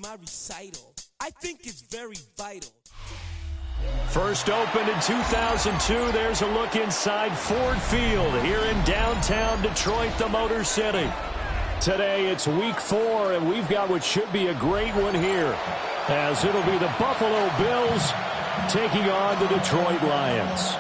my recital. I think it's very vital. First opened in 2002. There's a look inside Ford Field here in downtown Detroit, the Motor City. Today it's week 4, and we've got what should be a great one here, as it'll be the Buffalo Bills taking on the Detroit Lions.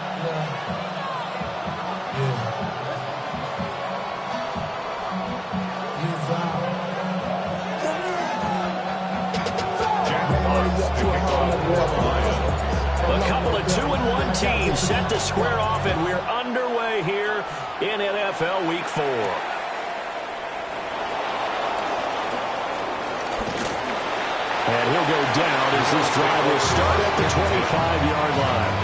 A couple of 2-1 teams set to square off, and we're underway here in NFL Week 4. And he'll go down as this drive will start at the 25-yard line.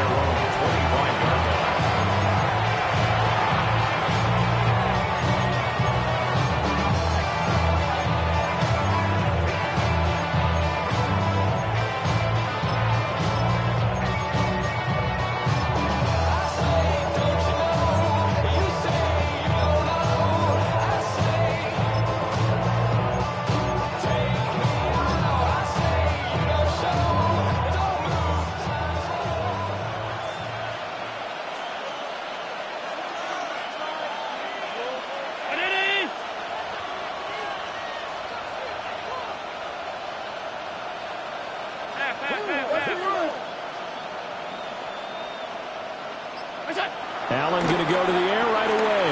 Allen going to go to the air right away.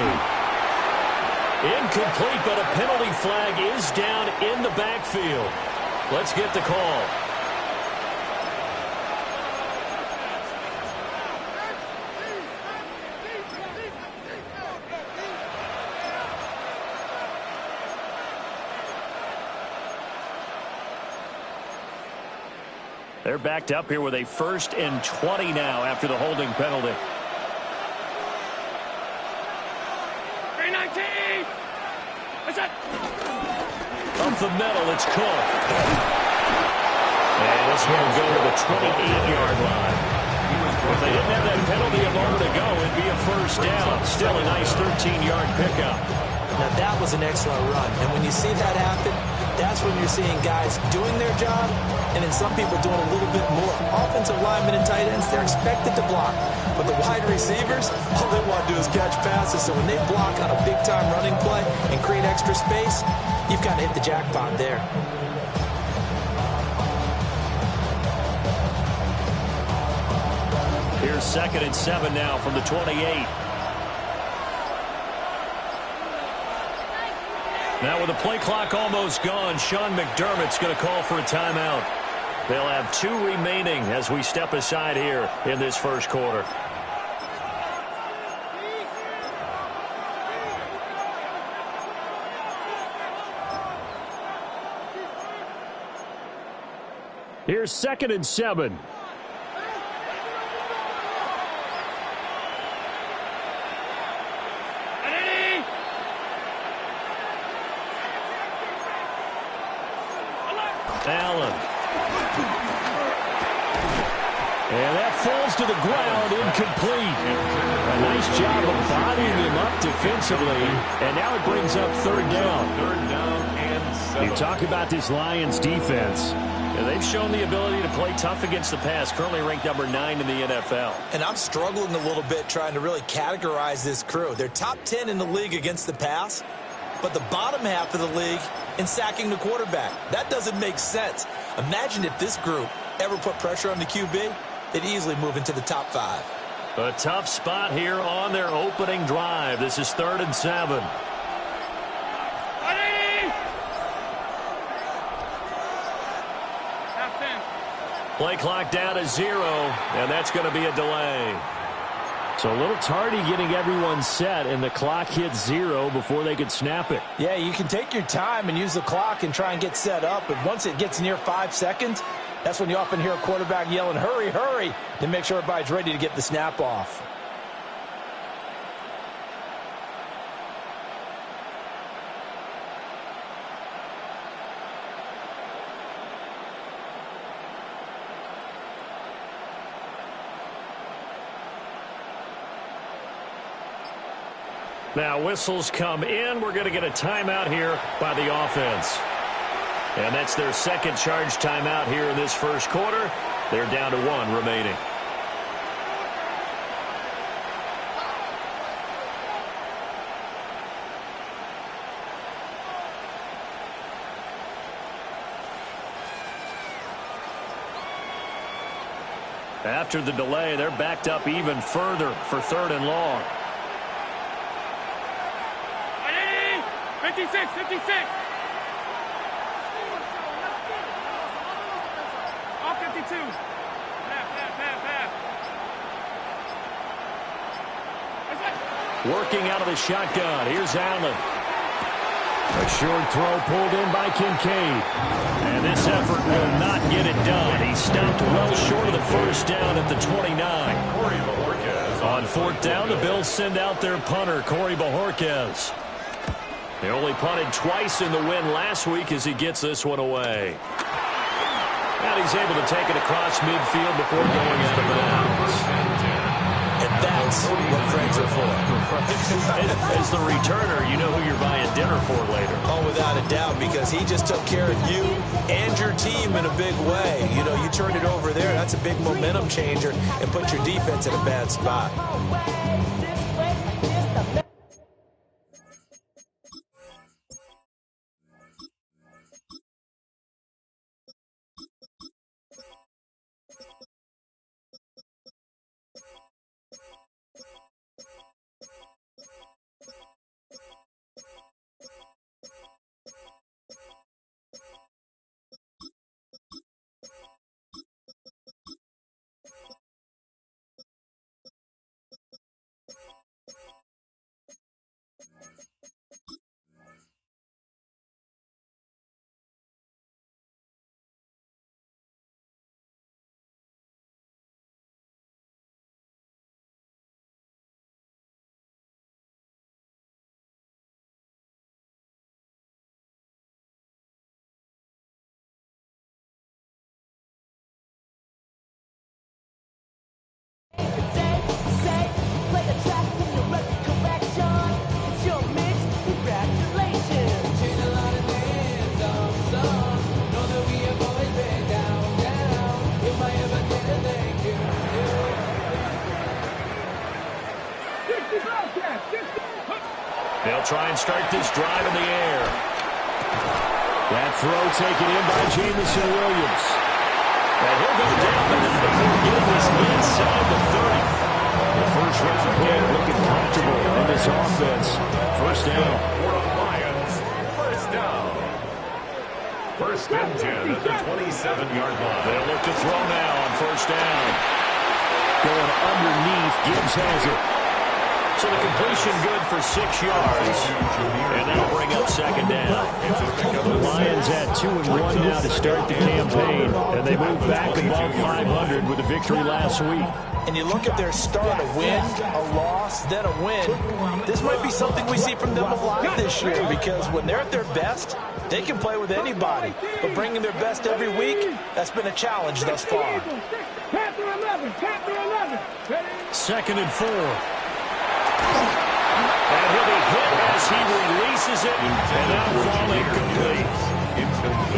Incomplete, but a penalty flag is down in the backfield. Let's get the call. They're backed up here with a 1st and 20 now after the holding penalty. Up the middle, it's Cook. And this one will go to the 28-yard line. If they didn't have that penalty a moment ago, it'd be a 1st down. Still a nice 13-yard pickup. Now that was an excellent run. And when you see that happen, that's when you're seeing guys doing their job and then some people doing a little bit more. Offensive linemen and tight ends, they're expected to block. But the wide receivers, all they want to do is catch passes. So when they block on a big-time running play and create extra space, you've got to hit the jackpot there. Here's 2nd and 7 now from the 28. Now with the play clock almost gone, Sean McDermott's going to call for a timeout. They'll have 2 remaining as we step aside here in this first quarter. Here's 2nd and 7. Allen. And that falls to the ground, incomplete. A nice job of bodying him up defensively. And now it brings up 3rd down. You talk about this Lions defense. Yeah, they've shown the ability to play tough against the pass, currently ranked number 9 in the NFL. And I'm struggling a little bit trying to really categorize this crew. They're top 10 in the league against the pass, but the bottom half of the league in sacking the quarterback. That doesn't make sense. Imagine if this group ever put pressure on the QB, they'd easily move into the top 5. A tough spot here on their opening drive. This is 3rd and 7. Play clock down to 0, and that's going to be a delay. So a little tardy getting everyone set, and the clock hits 0 before they could snap it. Yeah, you can take your time and use the clock and try and get set up, but once it gets near 5 seconds, that's when you often hear a quarterback yelling, hurry, hurry, to make sure everybody's ready to get the snap off. Now whistles come in. We're going to get a timeout here by the offense. And that's their second charge timeout here in this first quarter. They're down to 1 remaining. After the delay, they're backed up even further for 3rd and long. 56, 56. All 52. Working out of the shotgun. Here's Allen. A short throw pulled in by Kincaid. And this effort will not get it done. He stopped well short of the first down at the 29. On 4th down, the Bills send out their punter, Corey Bojorquez. They only punted twice in the win last week as he gets this one away. And he's able to take it across midfield before going out of bounds. And that's what friends are for. As the returner, you know who you're buying dinner for later. Oh, without a doubt, because he just took care of you and your team in a big way. You know, you turned it over there. That's a big momentum changer and put your defense in a bad spot. They'll try and start this drive in the air. That throw taken in by Jameson Williams. And he'll go down before getting this inside the 30. The first round pick looking comfortable in this offense. First down. First down. First and 10 at the 27-yard line. They'll look to throw now on first down. Going underneath, Gibbs has it. So the completion good for 6 yards. And that'll bring up second down. The Lions at 2-1 now to start the campaign. And they move back above 500 with a victory last week. And you look at their start, a win, a loss, then a win. This might be something we see from them a lot this year, because when they're at their best, they can play with anybody. But bringing their best every week, that's been a challenge thus far. Second and 4. And he'll be hit as he releases it, and now falling complete.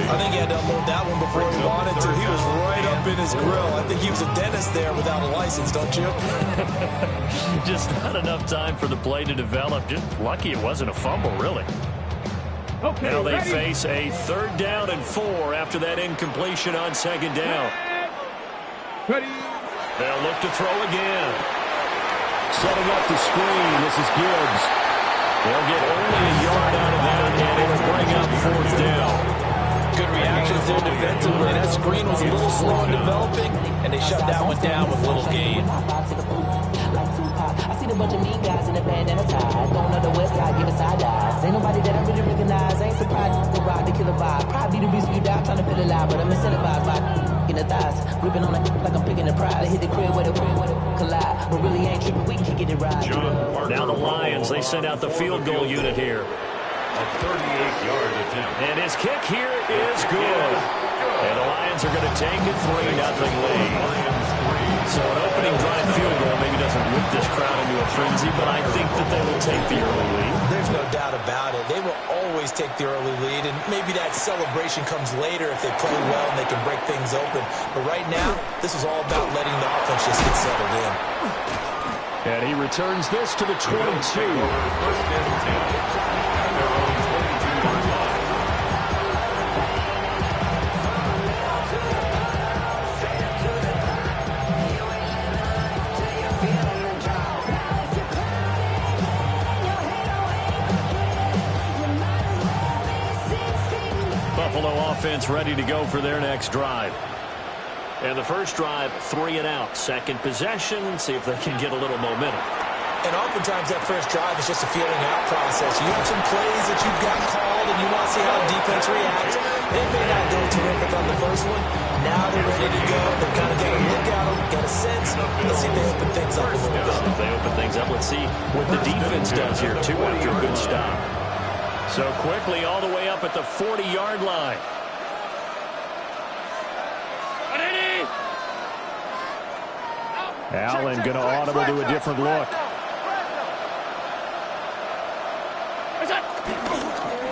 I think he had to unload that one before he wanted to. He was right up in his grill. I think he was a dentist there without a license, don't you? Just not enough time for the play to develop. Just lucky it wasn't a fumble, really. Okay, now they ready? face a 3rd down and 4 after that incompletion on second down. Ready? They'll look to throw again. Setting up the screen, this is Gibbs. They'll get only a yard out of that, and it'll bring up 4th down. Good reactions there defensively. That screen was a little slow in developing, and they shut that one down with little gain. I see the bunch of mean guys in the band and a tie. Going on the west side, giving side eyes. Ain't nobody that I really recognize. I ain't surprised to ride the killer vibe. Probably the reason you die trying to feel alive, but I'm incentivized by in the thighs. Gripping on it like I'm picking the prize. I hit the crib with a collide, but really ain't tripping. We can get it right. Now the Lions, they send out the field goal unit here. A 38-yard attempt. And his kick here is good. And the Lions are going to take a 3-0 lead. So an opening drive field goal maybe doesn't doesn't whip this crowd into a frenzy, but I think that they will take the early lead. There's no doubt about it. They will always take the early lead, and maybe that celebration comes later if they play well and they can break things open. But right now, this is all about letting the offense just get settled in. And he returns this to the 22. First and 10 at their own 22-yard line. Buffalo offense ready to go for their next drive. And the first drive, 3 and out. Second possession, see if they can get a little momentum. And oftentimes that first drive is just a feeling out process. You have some plays that you've got called, and you want to see how the defense reacts. They may not go terrific on the first one. Now they're ready to go. They've kind of got to look at them, get a sense. Let's see if they open things up a little bit. If they open things up, let's see what the defense does here, too, after a good stop. So quickly all the way up at the 40-yard line. Allen going to audible to a different look.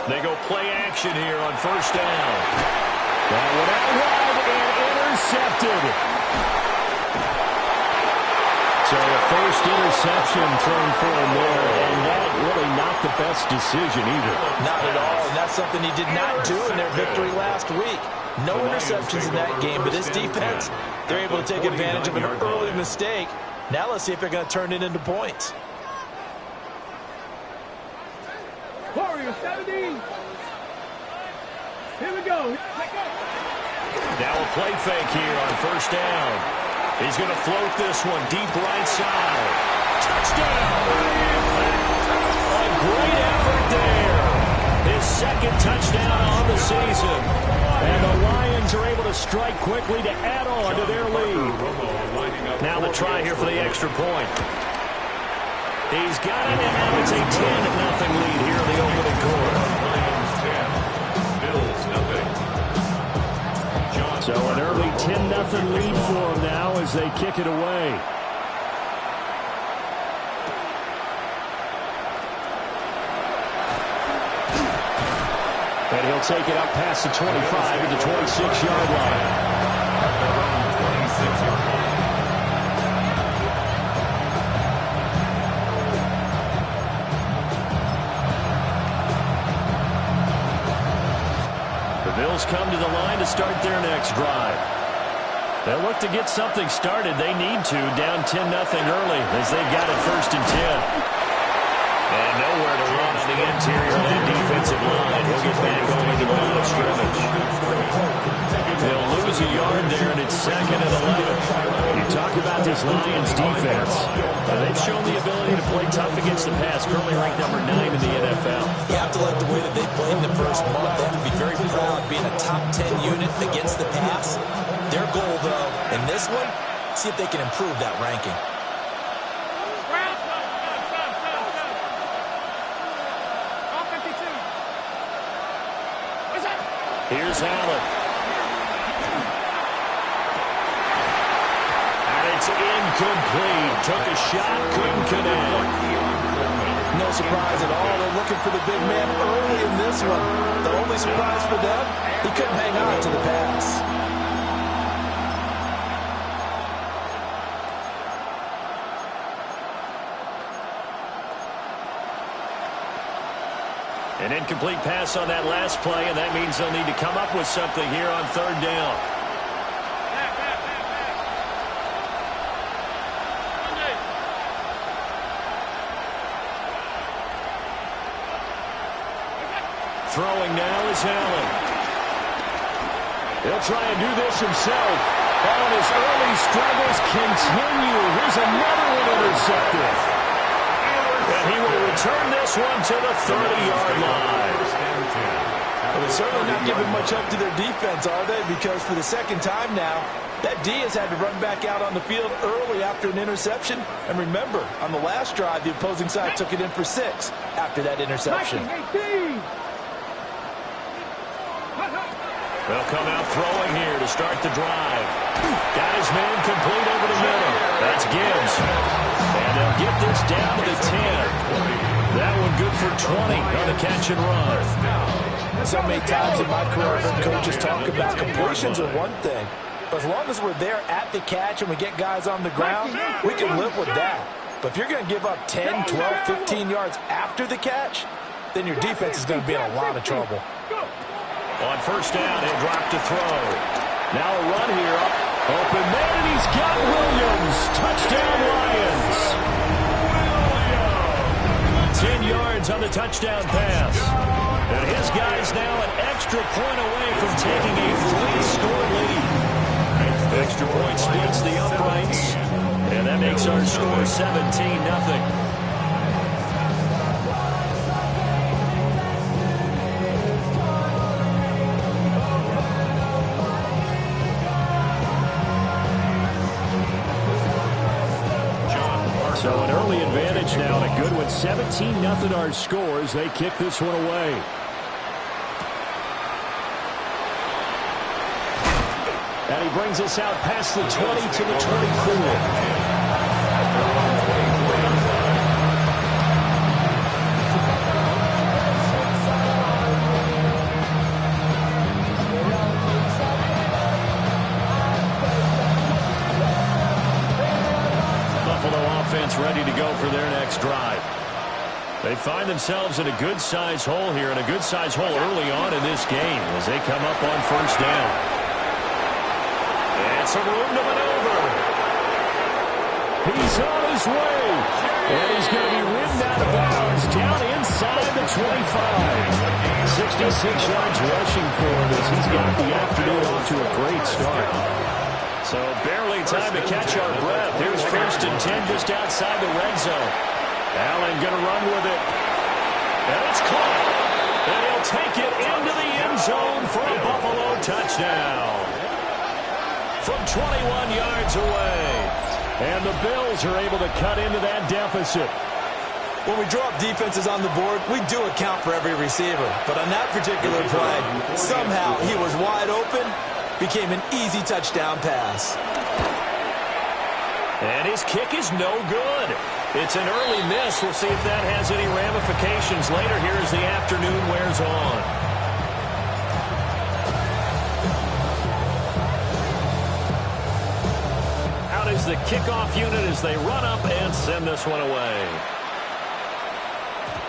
They go play action here on first down. That one out wide and intercepted. So a first interception thrown for him there, and that really not the best decision either. Not at all, and that's something he did not do in their victory last week. No interceptions in that game, but this defense, they're able to take advantage of an early mistake. Now let's see if they're going to turn it into points. Warrior 17. Here we go. Now a play fake here on first down. He's going to float this one deep right side. Touchdown! A great effort there. His second touchdown on the season. And the Lions are able to strike quickly to add on to their lead. Now the try here for the extra point. He's got it, and now it's a 10-0 lead here in the opening quarter. Lions 10, Bills nothing. So an early 10-0 lead for them now as they kick it away. And he'll take it up past the 25 to the 26-yard line. 26-yard line. The Bills come to the line to start their next drive. They'll look to get something started. They need to, down 10-0 early as they've got it first and 10. And nowhere to run on the interior of that defensive line. He'll get back over to the line of scrimmage. They'll lose a yard there, and it's 2nd and 11. You talk about this Lions defense. They've shown the ability to play tough against the pass, currently ranked number 9 in the NFL. You have to like the way that they played in the first month. They have to be very proud being a top 10 unit against the pass. Their goal, though, in this one, see if they can improve that ranking. Here's Allen. And it's incomplete. Took a shot, couldn't connect. No surprise at all. They're looking for the big man early in this one. The only surprise for them, he couldn't hang on to the pass. An incomplete pass on that last play, and that means they'll need to come up with something here on third down. Throwing now is Allen. He'll try and do this himself. And his early struggles continue. Here's another one intercepted. And he will return this one to the 30-yard line. Well, they're certainly not giving much up to their defense, are they? Because for the second time now, that D has had to run back out on the field early after an interception. And remember, on the last drive, the opposing side took it in for 6 after that interception. They'll come out throwing here to start the drive. Got his man complete over the middle. That's Gibbs. get this down to the 10. That one good for 20 on the catch and run. So many times in my career, I've heard coaches talk about completions are one thing. But as long as we're there at the catch and we get guys on the ground, we can live with that. But if you're going to give up 10, 12, 15 yards after the catch, then your defense is going to be in a lot of trouble. On first down, he'll drop to throw. Now a run here. Open man, and he's got Williams. Touchdown, Lions. 10 yards on the touchdown pass. And his guy's now an extra point away from taking a 3-score lead. Extra point splits the uprights. And that makes our score 17-0. So an early advantage now, and a good one. 17-0 our scores. They kick this one away. And he brings us out past the 20 to the 24. Ready to go for their next drive. They find themselves in a good-sized hole here, and a good-sized hole early on in this game as they come up on first down. And some room to maneuver. He's on his way, and he's going to be ridden out of bounds down inside the 25. 66 yards rushing for him as he's got the afternoon off to a great start. So barely time to catch our breath. Here's first and 10 just outside the red zone. Allen going to run with it. And it's caught. And he'll take it into the end zone for a Buffalo touchdown. From 21 yards away. And the Bills are able to cut into that deficit. When we draw up defenses on the board, we do account for every receiver. But on that particular play, somehow he was wide open. Became an easy touchdown pass. And his kick is no good. It's an early miss. We'll see if that has any ramifications later here as the afternoon wears on. Out is the kickoff unit as they run up and send this one away.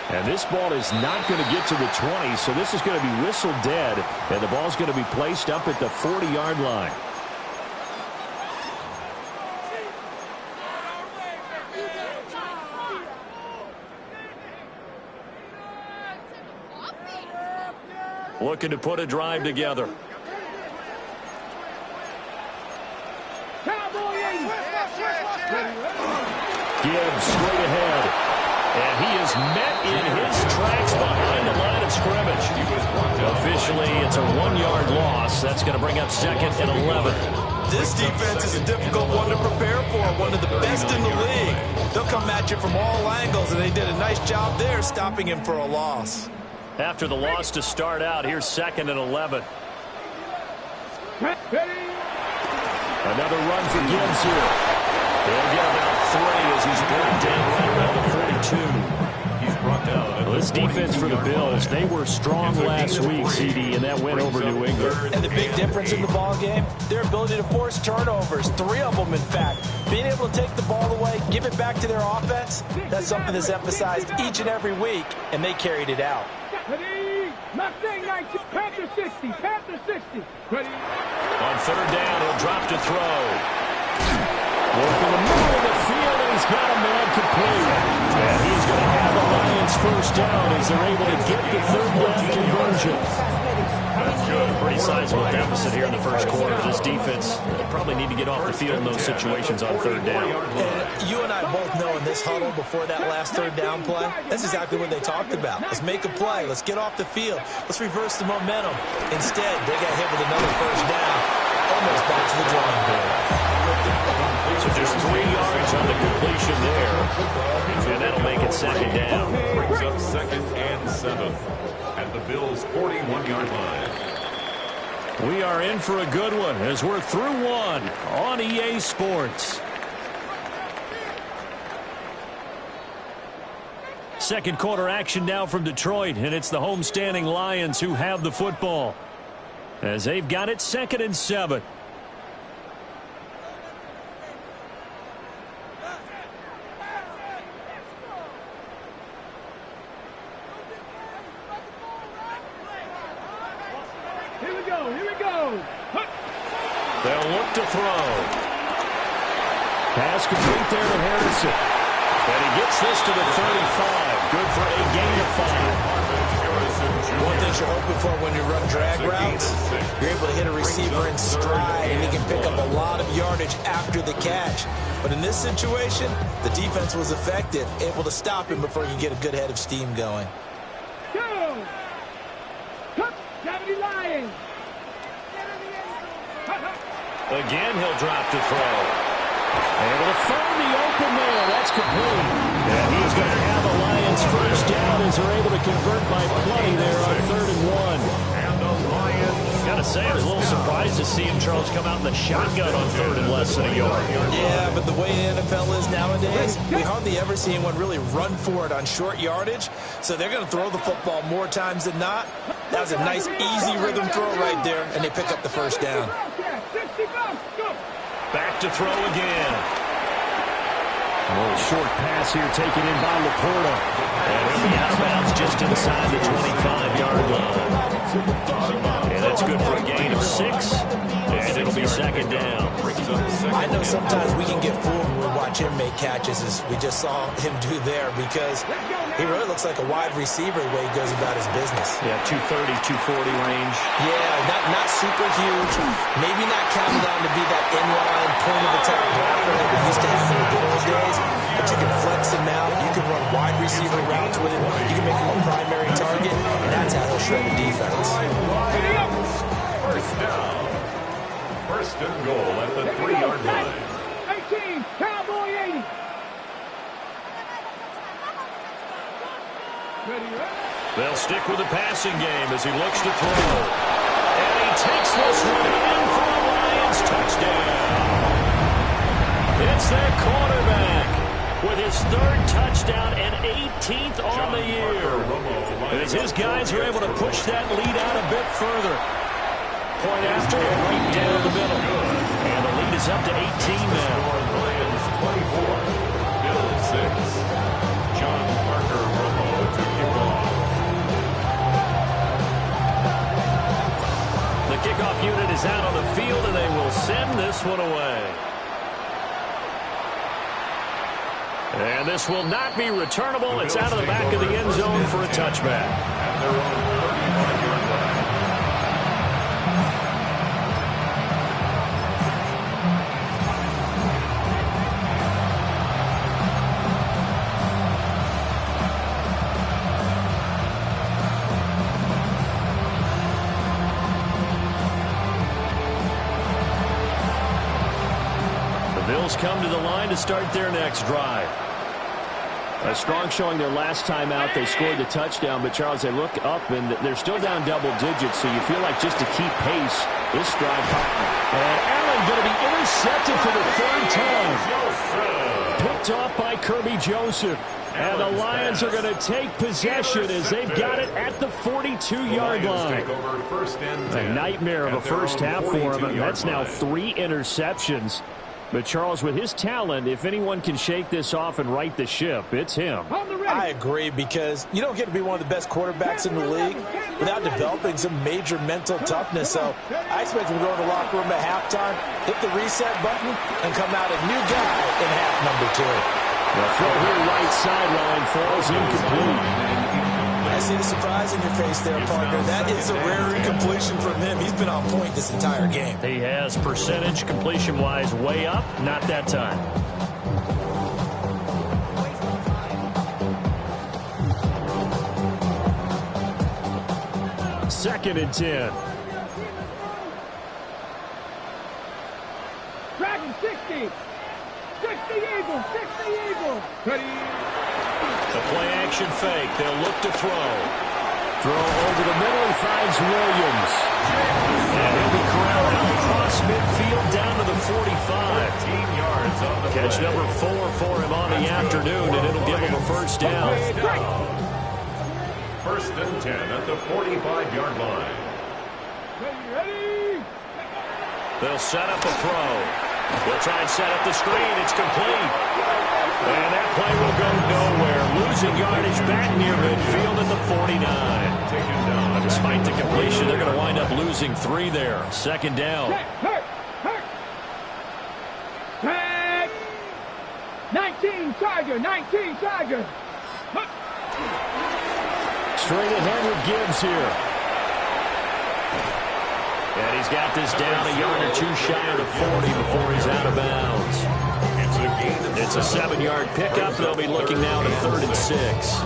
And this ball is not going to get to the 20, so this is going to be whistled dead, and the ball's going to be placed up at the 40-yard line. Looking to put a drive together. Gibbs straight ahead. And he is met in his tracks behind the line of scrimmage. Officially, it's a 1-yard loss. That's going to bring up second and 11. This defense is a difficult one to prepare for, one of the best in the league. They'll come at you from all angles, and they did a nice job there stopping him for a loss. After the loss to start out, here's second and 11. Another run for Gibbs here. He'll get about 3 as he's brought down right around the 42. He's brought down. Well, this defense for the Bills, they were strong last week, CD, and that went over New England. And the big difference in the ball game, their ability to force turnovers, 3 of them, in fact. Being able to take the ball away, give it back to their offense, that's something that's emphasized each and every week, and they carried it out. Panther 60, Panther 60. Ready. On third down, he'll drop to throw. Working the middle of the field, and he's got a man complete. And he's going to have the Lions first down as they're able to get the third down conversion. That's good. A pretty sizable deficit here in the first quarter. This defense probably need to get off the field in those situations on third down. And you and I both know in this huddle before that last third down play, that's exactly what they talked about. Let's make a play. Let's get off the field. Let's reverse the momentum. Instead, they got hit with another first down. Almost back to the drawing board. So just 3 yards on the completion there. And that'll make it second down. Brings up second and 7 at the Bills' 41-yard line. We are in for a good one as we're through one on EA Sports. Second quarter action now from Detroit, and it's the homestanding Lions who have the football as they've got it 2nd and 7. Here we go. Here we go. They'll look to throw. Pass complete there to Harrison. And he gets this to the 35. Good for a gain of 5. One thing you're hoping for when you run drag routes, you're able to hit a receiver in stride, and he can pick up a lot of yardage after the catch. But in this situation, the defense was effective, able to stop him before he could get a good head of steam going. Go. Cut. 70 Lions. Again, he'll drop to throw. Able to find the open man. That's complete. And he's going to have the Lions first down as they're able to convert by plenty there on 3rd and 1. And the Lions. Got to say, I was a little surprised to see him, Charles, come out in the shotgun on 3rd and less than a yard. Yeah, but the way the NFL is nowadays, we hardly ever see anyone really run for it on short yardage. So they're going to throw the football more times than not. That was a nice, easy rhythm throw right there, and they pick up the first down. Back to throw again. A little short pass here taken in by Laporta. And he'll be out of bounds just inside the 25-yard line. And that's good for a gain of 6. And it'll be 2nd down. I know sometimes we can get fooled when we watch him make catches, as we just saw him do there, because he really looks like a wide receiver the way he goes about his business. Yeah, 230, 240 range. Yeah, not super huge. Maybe not counted on to be that inline point-of-attack blocker that we used to have in the good old days, but you can flex him out. You can run wide receiver routes with him. You can make him a primary target, and that's how he'll shred the defense. First down. First and goal at the 3-yard line. 18, Cowboy 80. They'll stick with the passing game as he looks to throw. And he takes this one in for a Lions touchdown. It's their quarterback with his 3rd touchdown and 18th on the year. As his guys are able to push that lead out a bit further. Point after, right down the middle. And the lead is up to 18 now. Lions 24, Bills 6. John Parker Romo to kick off. The kickoff unit is out on the field, and they will send this one away. And this will not be returnable. It's out of the back of the end zone for a touchback. At their own 35-yard line. Bills come to the line to start their next drive. A strong showing their last time out. They scored the touchdown, but Charles, they look up and they're still down double digits, so you feel like just to keep pace, this drive. And Allen going to be intercepted for the 3rd time. Picked off by Kirby Joseph. And the Lions are going to take possession as they've got it at the 42-yard line. A nightmare of a first half for him, and that's now 3 interceptions. But, Charles, with his talent, if anyone can shake this off and right the ship, it's him. I agree, because you don't get to be one of the best quarterbacks in the league without developing some major mental toughness. So I expect him to go in the locker room at halftime, hit the reset button, and come out a new guy in half number 2. The throw here right sideline falls incomplete. I see the surprise in your face there, partner. That is a rare incompletion from him. He's been on point this entire game. He has percentage completion-wise way up. Not that time. Second and 10. Dragon 60. 60 Eagles. 60 Eagles. Ready. The play-action fake. They'll look to throw. Throw over the middle. He finds Williams. And he'll be corralled out across across midfield down to the 45. 14 yards on the Catch play. number 4 for him on the afternoon, and it'll give him a first down. First and 10 at the 45-yard line. Ready? They'll set up a throw. They'll try and set up the screen. It's complete. And that play will go nowhere. Losing yardage back near midfield at the 49. Taken down. Despite the completion, they're going to wind up losing 3 there. Second down. Hurt. Tag. 19 Tiger. 19 Tiger. Straight ahead with Gibbs here. And he's got this down a yard or 2 shy of the 40 before he's out of bounds. It's a 7-yard pickup. They'll be looking now to 3rd and 6.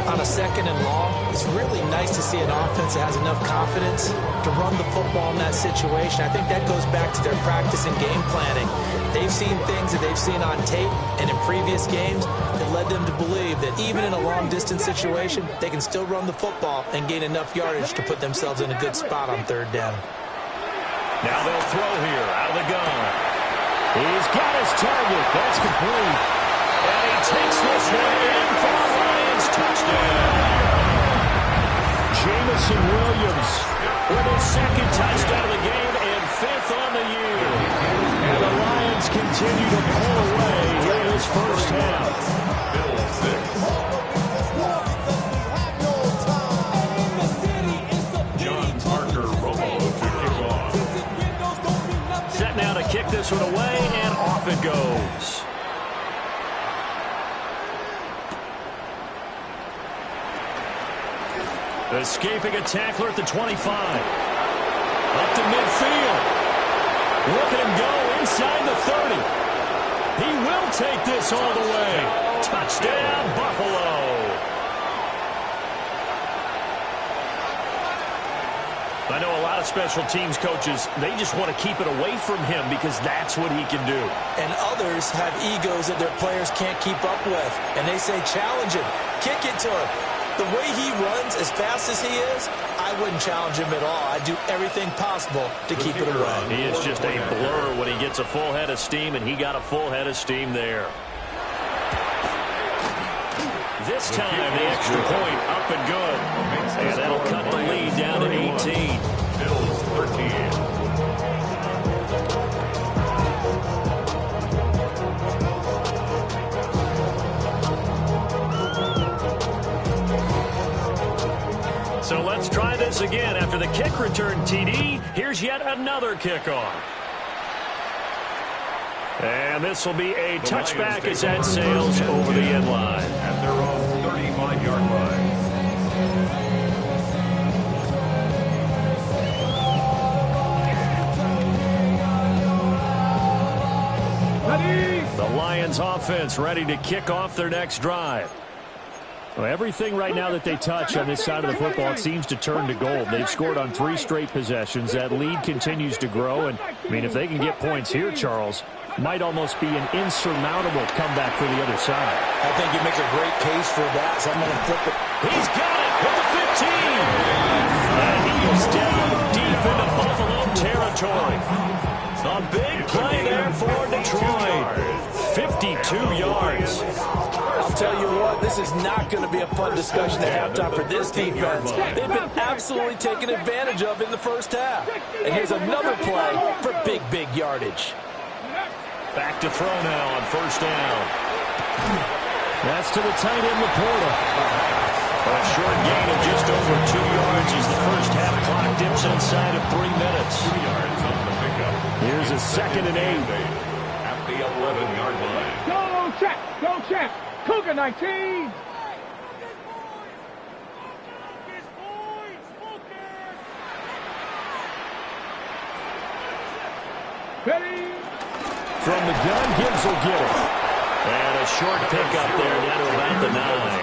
On a second and long, it's really nice to see an offense that has enough confidence to run the football in that situation. I think that goes back to their practice and game planning. They've seen things that they've seen on tape and in previous games that led them to believe that even in a long-distance situation, they can still run the football and gain enough yardage to put themselves in a good spot on 3rd down. Now they'll throw here out of the gun. He's got his target. That's complete. And he takes this one in for a Lions touchdown. Jamison Williams with his 2nd touchdown of the game and 5th on the year. And the Lions continue to pull away here in this first half. John Parker Romo to kick off. Set now to kick this one away, and off it goes. Escaping a tackler at the 25. Up to midfield. Look at him go inside the 30. He will take this all the way. Touchdown, Buffalo. I know a lot of special teams coaches, they just want to keep it away from him because that's what he can do. And others have egos that their players can't keep up with. And they say, challenge him, kick it to him. The way he runs as fast as he is, I wouldn't challenge him at all. I'd do everything possible to keep it away. He is just a blur when he gets a full head of steam, and he got a full head of steam there. This time, the extra point up and good. And that'll cut the lead down to 18. Bills 13. So let's try this again. After the kick return TD, here's yet another kickoff. And this will be a touchback as that sails over the end line. At their own 35-yard line. Ready? The Lions offense ready to kick off their next drive. Well, everything right now that they touch on this side of the football, it seems to turn to gold. They've scored on 3 straight possessions. That lead continues to grow. And, I mean, if they can get points here, Charles, might almost be an insurmountable comeback for the other side. I think he makes a great case for that, so I'm going to flip it. He's got it with the 15. And he is down deep into Buffalo territory. A big play there for Detroit. 52 yards. I'll tell you what, this is not going to be a fun discussion at halftime for this defense. They've been absolutely taken advantage of in the first half. And here's another play for big, big yardage. Back to throw now on first down. That's to the tight end, Laporta. A short gain of just over 2 yards as the first half clock dips inside of 3 minutes. 2 yards on the pickup. Here's a 2nd and 8. At the 11-yard line. Go check. Go check. Cougar 19. Ready? From the gun, Gibbs will get it. And a short pickup there down to about the 9.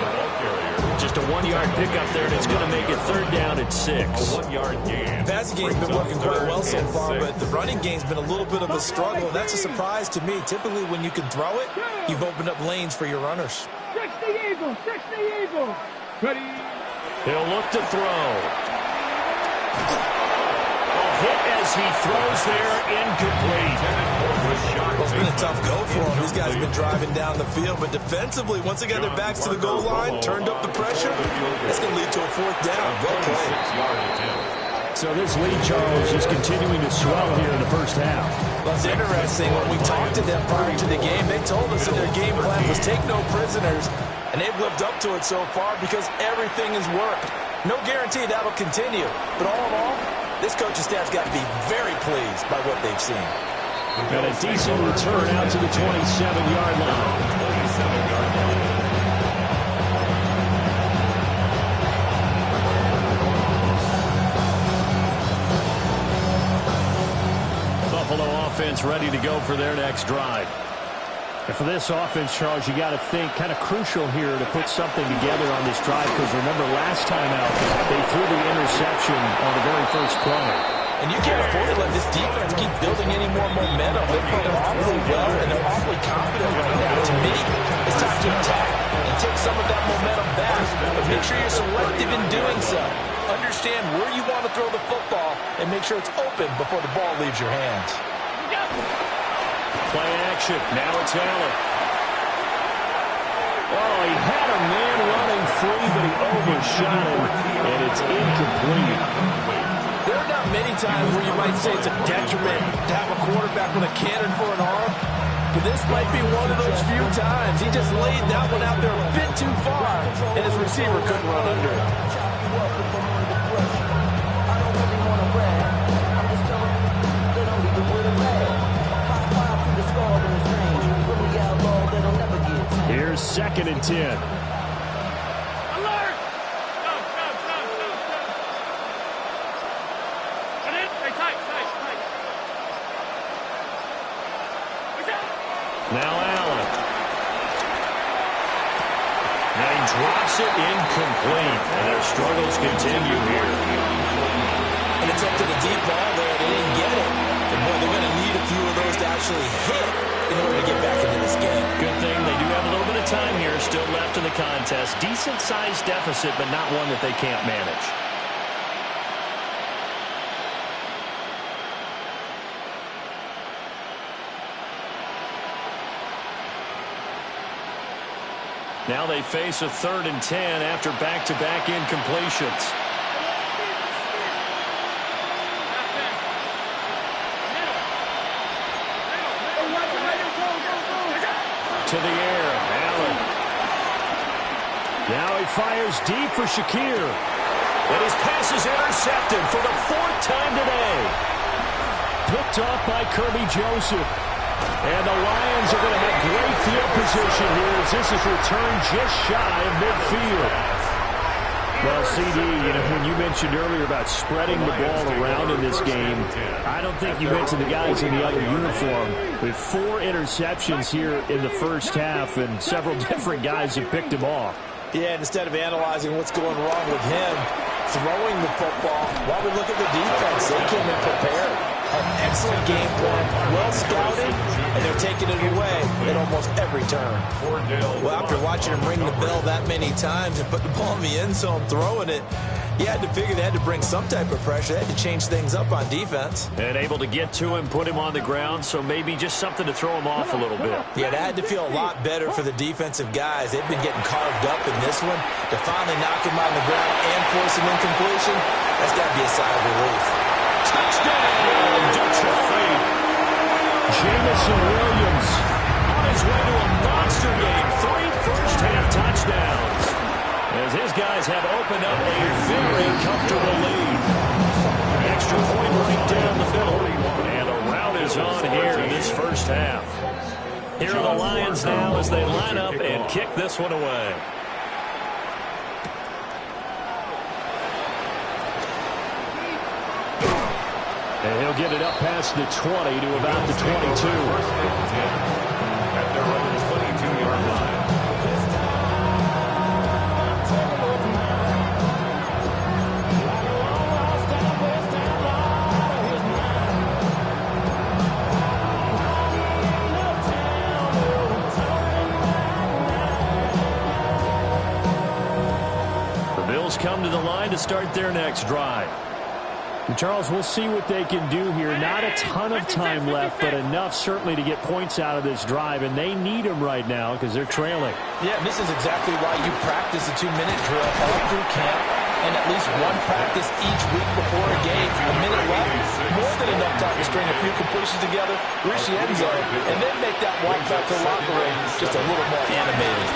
Just a 1-yard pickup there, and it's going to make it 3rd down at 6. A 1-yard gain. The passing game's been working quite well so far, but the running game's been a little bit of a struggle, and that's a surprise to me. Typically, when you can throw it, you've opened up lanes for your runners. 60 Eagles. 60 Eagles. Ready? He'll look to throw. A hit as he throws there, incomplete. Well, it's been a tough go for them. These guys have been driving down the field, but defensively, once they got their backs to the goal line, turned up the pressure, that's going to lead to a fourth down. Well played. So this lead, Charles, is continuing to swell here in the first half. Well, it's interesting. When we talked to them prior to the game, they told us that their game plan was take no prisoners, and they've lived up to it so far because everything has worked. No guarantee that'll continue, but all in all, this coaching staff's got to be very pleased by what they've seen. Got a decent return out to the 27-yard line. 27-yard line. Buffalo offense ready to go for their next drive. And for this offense, Charles, you got to think kind of crucial here to put something together on this drive, because remember last time out, they threw the interception on the very first play. And you can't afford to let this defense keep building any more momentum. They're playing awfully well, and they're awfully confident right now. To me, it's time to attack and take some of that momentum back, but make sure you're selective in doing so. Understand where you want to throw the football and make sure it's open before the ball leaves your hands. Play action. Now it's Allen. Oh, he had a man running free, but he overshot him, and it's incomplete. There are not many times where you might say it's a detriment to have a quarterback with a cannon for an arm, but this might be one of those few times. He just laid that one out there a bit too far, and his receiver couldn't run under it. Here's 2nd and 10. Alert! Go. Get in. Stay tight. Now Allen. Now he drops it incomplete. And their struggles continue here. And it's up to the deep ball there. They didn't get it. And boy, they're going to need a few of those to actually hit in order to get back into this game. Good thing they do have a little bit of time here still left in the contest. Decent-sized deficit, but not one that they can't manage. Now they face a 3rd and 10 after back-to-back incompletions. To the air, Allen. Now he fires deep for Shakir. And his pass is intercepted for the 4th time today. Picked off by Kirby Joseph. And the Lions are going to have great field position here as this is returned just shy of midfield. Well, CD, when you mentioned earlier about spreading the ball around in this game, I don't think you mentioned the guys in the other uniform. With 4 interceptions here in the first half, and several different guys have picked him off. Yeah, instead of analyzing what's going wrong with him, throwing the football, while we look at the defense, they came in prepared. An excellent game plan, well scouted, and they're taking it away at almost every turn. Well, after watching him ring the bell that many times and put the ball in the end zone throwing it, you had to figure they had to bring some type of pressure. They had to change things up on defense. And able to get to him, put him on the ground, so maybe just something to throw him off a little bit. Yeah, that had to feel a lot better for the defensive guys. They've been getting carved up in this one. To finally knock him on the ground and force an incompletion, that's got to be a sigh of relief. Touchdown, Detroit! Jameson Williams on his way to a monster game. 3 first-half touchdowns. As his guys have opened up a very comfortable lead. Extra point right down the middle. And a rout is on here in this first half. Here are the Lions now as they line up and kick this one away. And he'll get it up past the 20 to about the 22. At their own 22-yard line. The Bills come to the line to start their next drive. Charles, we'll see what they can do here. Not a ton of time left, but enough certainly to get points out of this drive, and they need them right now because they're trailing. Yeah, and this is exactly why you practice a 2-minute drill all through camp and at least one practice each week before a game. A minute left, more than enough time to string a few completions together, reach the end zone, and then make that walk back to the locker room just a little more animated.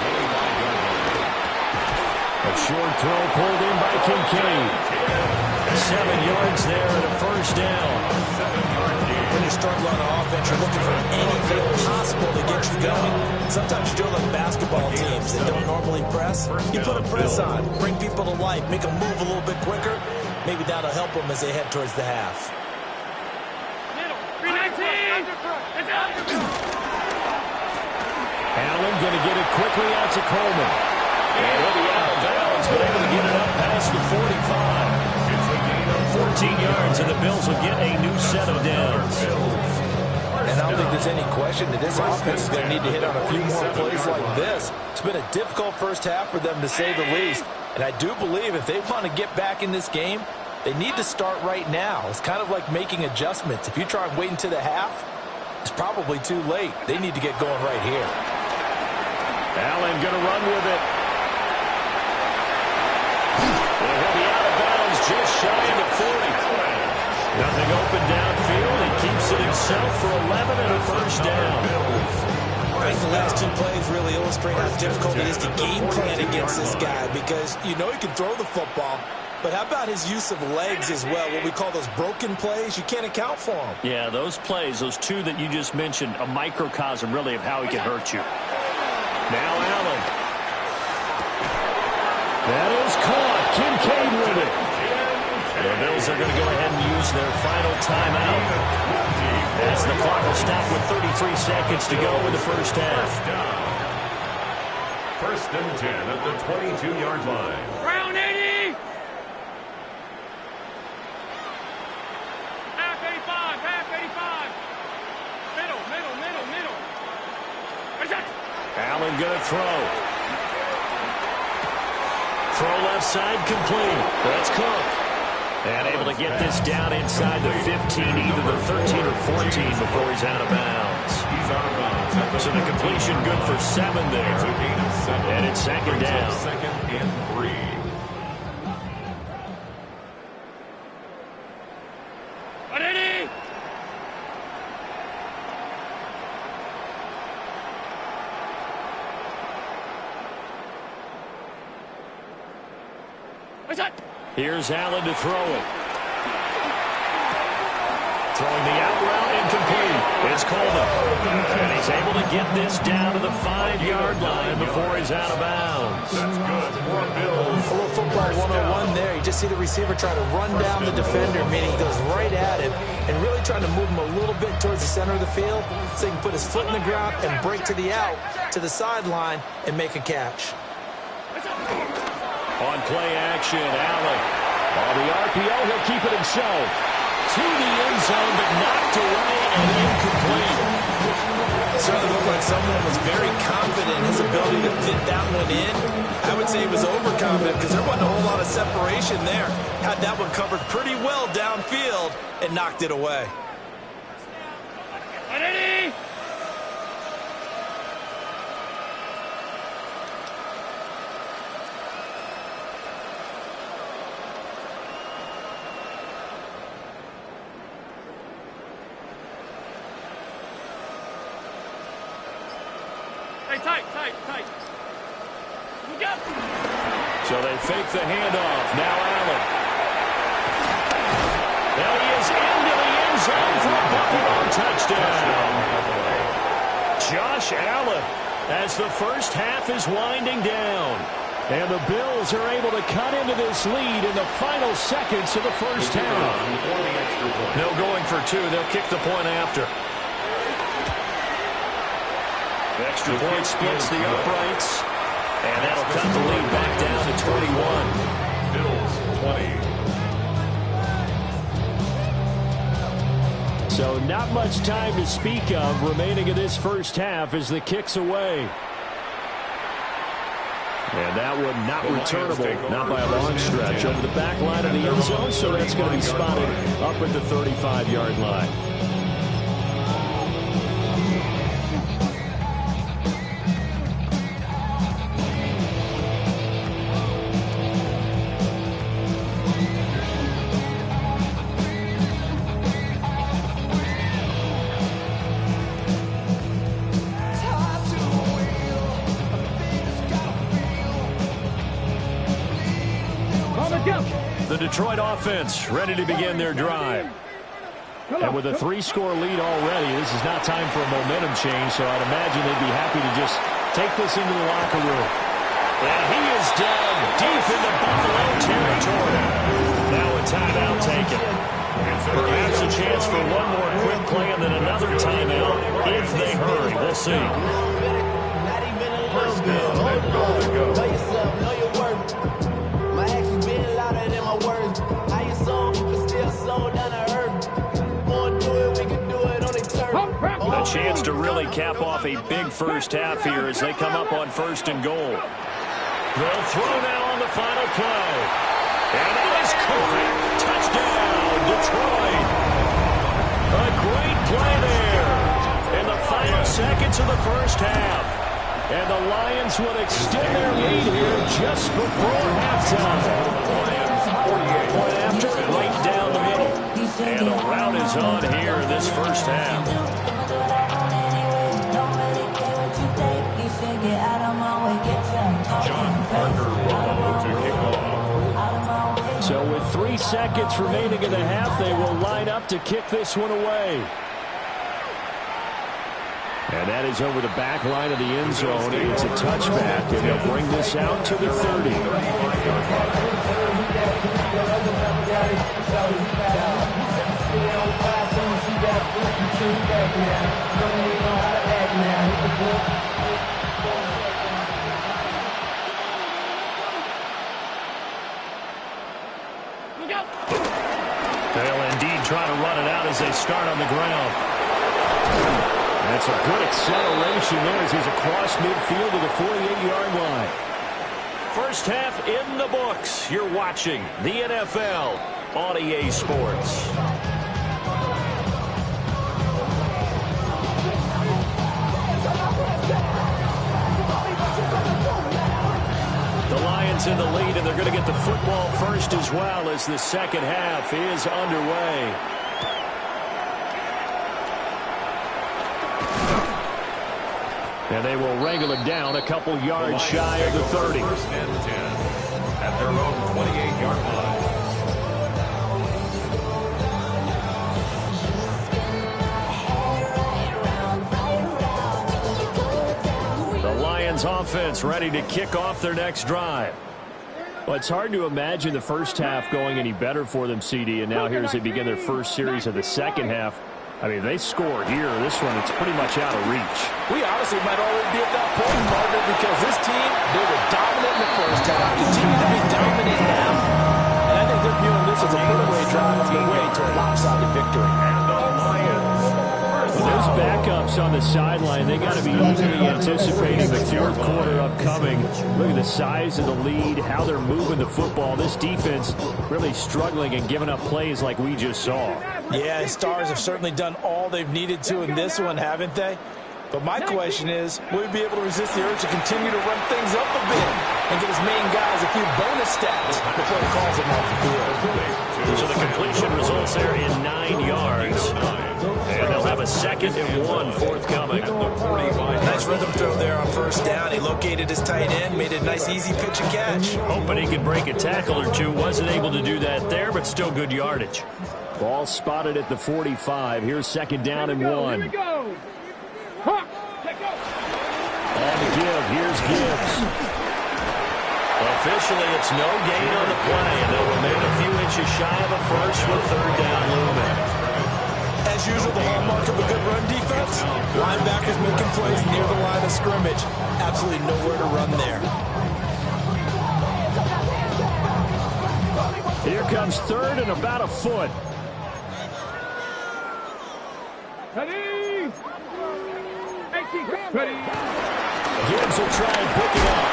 A short throw pulled in by Kincaid. 7 yards there and a first down. When you struggle on offense, you're looking for anything possible to get you going. Sometimes you do it like basketball teams that don't normally press. You put a press on, bring people to life, make them move a little bit quicker. Maybe that'll help them as they head towards the half. Allen going to get it quickly out to Coleman. And he'll be out of bounds, but able to get it up past the 45. 14 yards, and the Bills will get a new set of downs. And I don't think there's any question that this offense is going to need to hit on a few more plays like this. It's been a difficult first half for them, to say the least. And I do believe if they want to get back in this game, they need to start right now. It's kind of like making adjustments. If you try and wait until the half, it's probably too late. They need to get going right here. Allen going to run with it. And he'll be out of bounds just shy of the 40. Nothing open downfield. He keeps it himself for 11 and a first down. I think the last two plays really illustrate how difficult it is to game plan against this guy, because you know he can throw the football, but how about his use of legs as well? What we call those broken plays, you can't account for them. Yeah, those plays, those two that you just mentioned, a microcosm really of how he can hurt you. Now Allen. That is caught. Kincaid with it. The Bills are going to go ahead and use their final timeout, as the clock will stop with 33 seconds to go in the first half. First and 10 at the 22-yard line. Brown 80! Half 85, half 85. Middle. Allen going to throw. Throw left side complete. That's Cook. And able to get this down inside the 15, either the 13 or 14 before he's out of bounds. So the completion good for 7 there. And it's second down. Second and 3. Ready? What's that? Here's Allen to throw it. Throwing the out route incomplete. It's Coleman. And he's able to get this down to the 5-yard line before he's out of bounds. That's good for Bills. A little football 101 there. You just see the receiver try to run down the defender, meaning he goes right at him and really trying to move him a little bit towards the center of the field so he can put his foot in the ground and break to the out, to the sideline, and make a catch. On play action, Allen. On the RPO, he'll keep it himself. To the end zone, but knocked away and incomplete. It certainly looked like someone was very confident in his ability to fit that one in. I would say he was overconfident because there wasn't a whole lot of separation there. Had that one covered pretty well downfield and knocked it away. Ready? Tight. You got it. So they fake the handoff. Now Allen. Now he is into the end zone for a Buffalo touchdown. Josh Allen, as the first half is winding down. And the Bills are able to cut into this lead in the final seconds of the first half. No going for 2. They'll kick the point after. Extra point splits the uprights, and that'll cut the lead back down to 21. Bills 20. So not much time to speak of remaining in this first half as the kick's away. And that one not returnable, not by a long stretch, over the back line of the end zone, so that's going to be spotted up at the 35-yard line. The Detroit offense ready to begin their drive. And with a 3-score lead already, this is not time for a momentum change, so I'd imagine they'd be happy to just take this into the locker room. And he is down deep into Buffalo territory. Now a timeout taken. Perhaps a chance for one more quick play and then another timeout if they hurry. We'll see. A chance to really cap off a big first half here as they come up on 1st and goal. They'll throw now on the final play. And it is caught. Touchdown, Detroit. A great play there in the final seconds of the first half. And the Lions would extend their lead here just before halftime. Point after, right down the middle. And a rout is on here this first half. John Parker to kick off. So with 3 seconds remaining in the half, they will line up to kick this one away. And that is over the back line of the end zone. It's a touchback, and they'll bring this out to the 30. They'll indeed try to run it out as they start on the ground. That's a good acceleration there as he's across midfield to the 48-yard line. First half in the books. You're watching the NFL on EA Sports. The Lions in the lead, and they're going to get the football first as well as the second half is underway. And they will wrangle it down a couple yards shy of the 30. First and 10 at their own 28-yard line. The Lions offense ready to kick off their next drive. Well, it's hard to imagine the first half going any better for them, CD, and now here as they begin their first series of the second half. I mean, they score here. This one, it's pretty much out of reach. We honestly might already be at that point, partner, because this team, they were dominant in the first half, continue to be dominant now. And I think they're viewing this as a put-away drive on the way to a lopsided victory. Well, those backups on the sideline, they got to be eagerly anticipating the fourth quarter upcoming. Look at the size of the lead, how they're moving the football. This defense really struggling and giving up plays like we just saw. Yeah, Stars have certainly done all they've needed to in this one, haven't they? But my question is, will we be able to resist the urge to continue to run things up a bit and get his main guys a few bonus stats before he calls them off the field? So the completion results there in 9 yards. And they'll have a 2nd and 1 forthcoming. Nice rhythm throw there on first down. He located his tight end, made a nice easy pitch and catch. Hoping he could break a tackle or two. Wasn't able to do that there, but still good yardage. Ball spotted at the 45. Here's 2nd down and 1. On the give, here's Gibbs. Officially, it's no gain on the play, and they'll remain a few inches shy of a first with 3rd down looming. As usual, the hallmark of a good run defense, linebackers making plays near the line of scrimmage. Absolutely nowhere to run there. Here comes 3rd and about a foot. Ready? Gibbs will try and pick it up.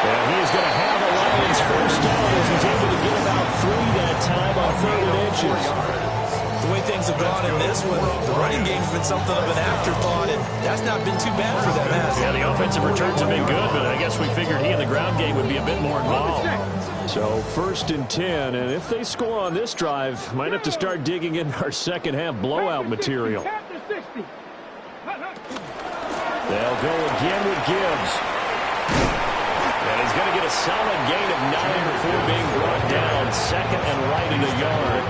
And he's going to have a Lions first down as he's able to get about 3 that time on 3rd and inches. The way things have gone in this one, the running game's been something of an afterthought, and that's not been too bad for them, has it? Yeah, the offensive returns have been good, but I guess we figured he in the ground game would be a bit more involved. So 1st and 10, and if they score on this drive, might have to start digging in our second half blowout material. They'll go again with Gibbs. And he's going to get a solid gain of 9 before being brought down. 2nd and right in the yard.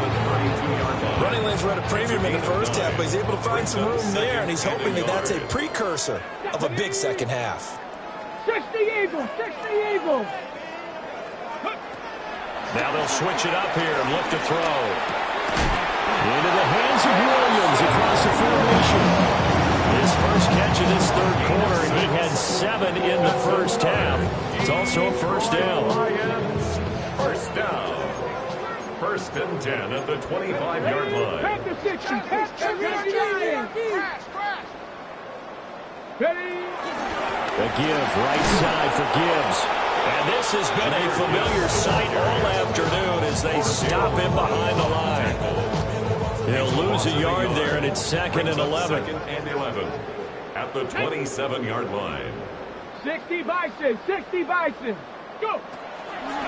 Running lanes were at a premium in the first half, but he's able to find some room there, and he's hoping that that's a precursor of a big second half. 60 Eagles, 60 Eagles. Now they'll switch it up here and look to throw. Into the hands of Williams across the formation. His first catch of this 3rd quarter, and he had 7 in the first half. It's also a first down. First down. 1st and 10 at the 25-yard line. Back to 60. The give, right side for Gibbs. And this has been a familiar sight all afternoon as they stop him behind the line. He'll lose a yard there, and it's 2nd and 11. 2nd and 11 at the 27-yard line. 60 Bison, 60 Bison. Go.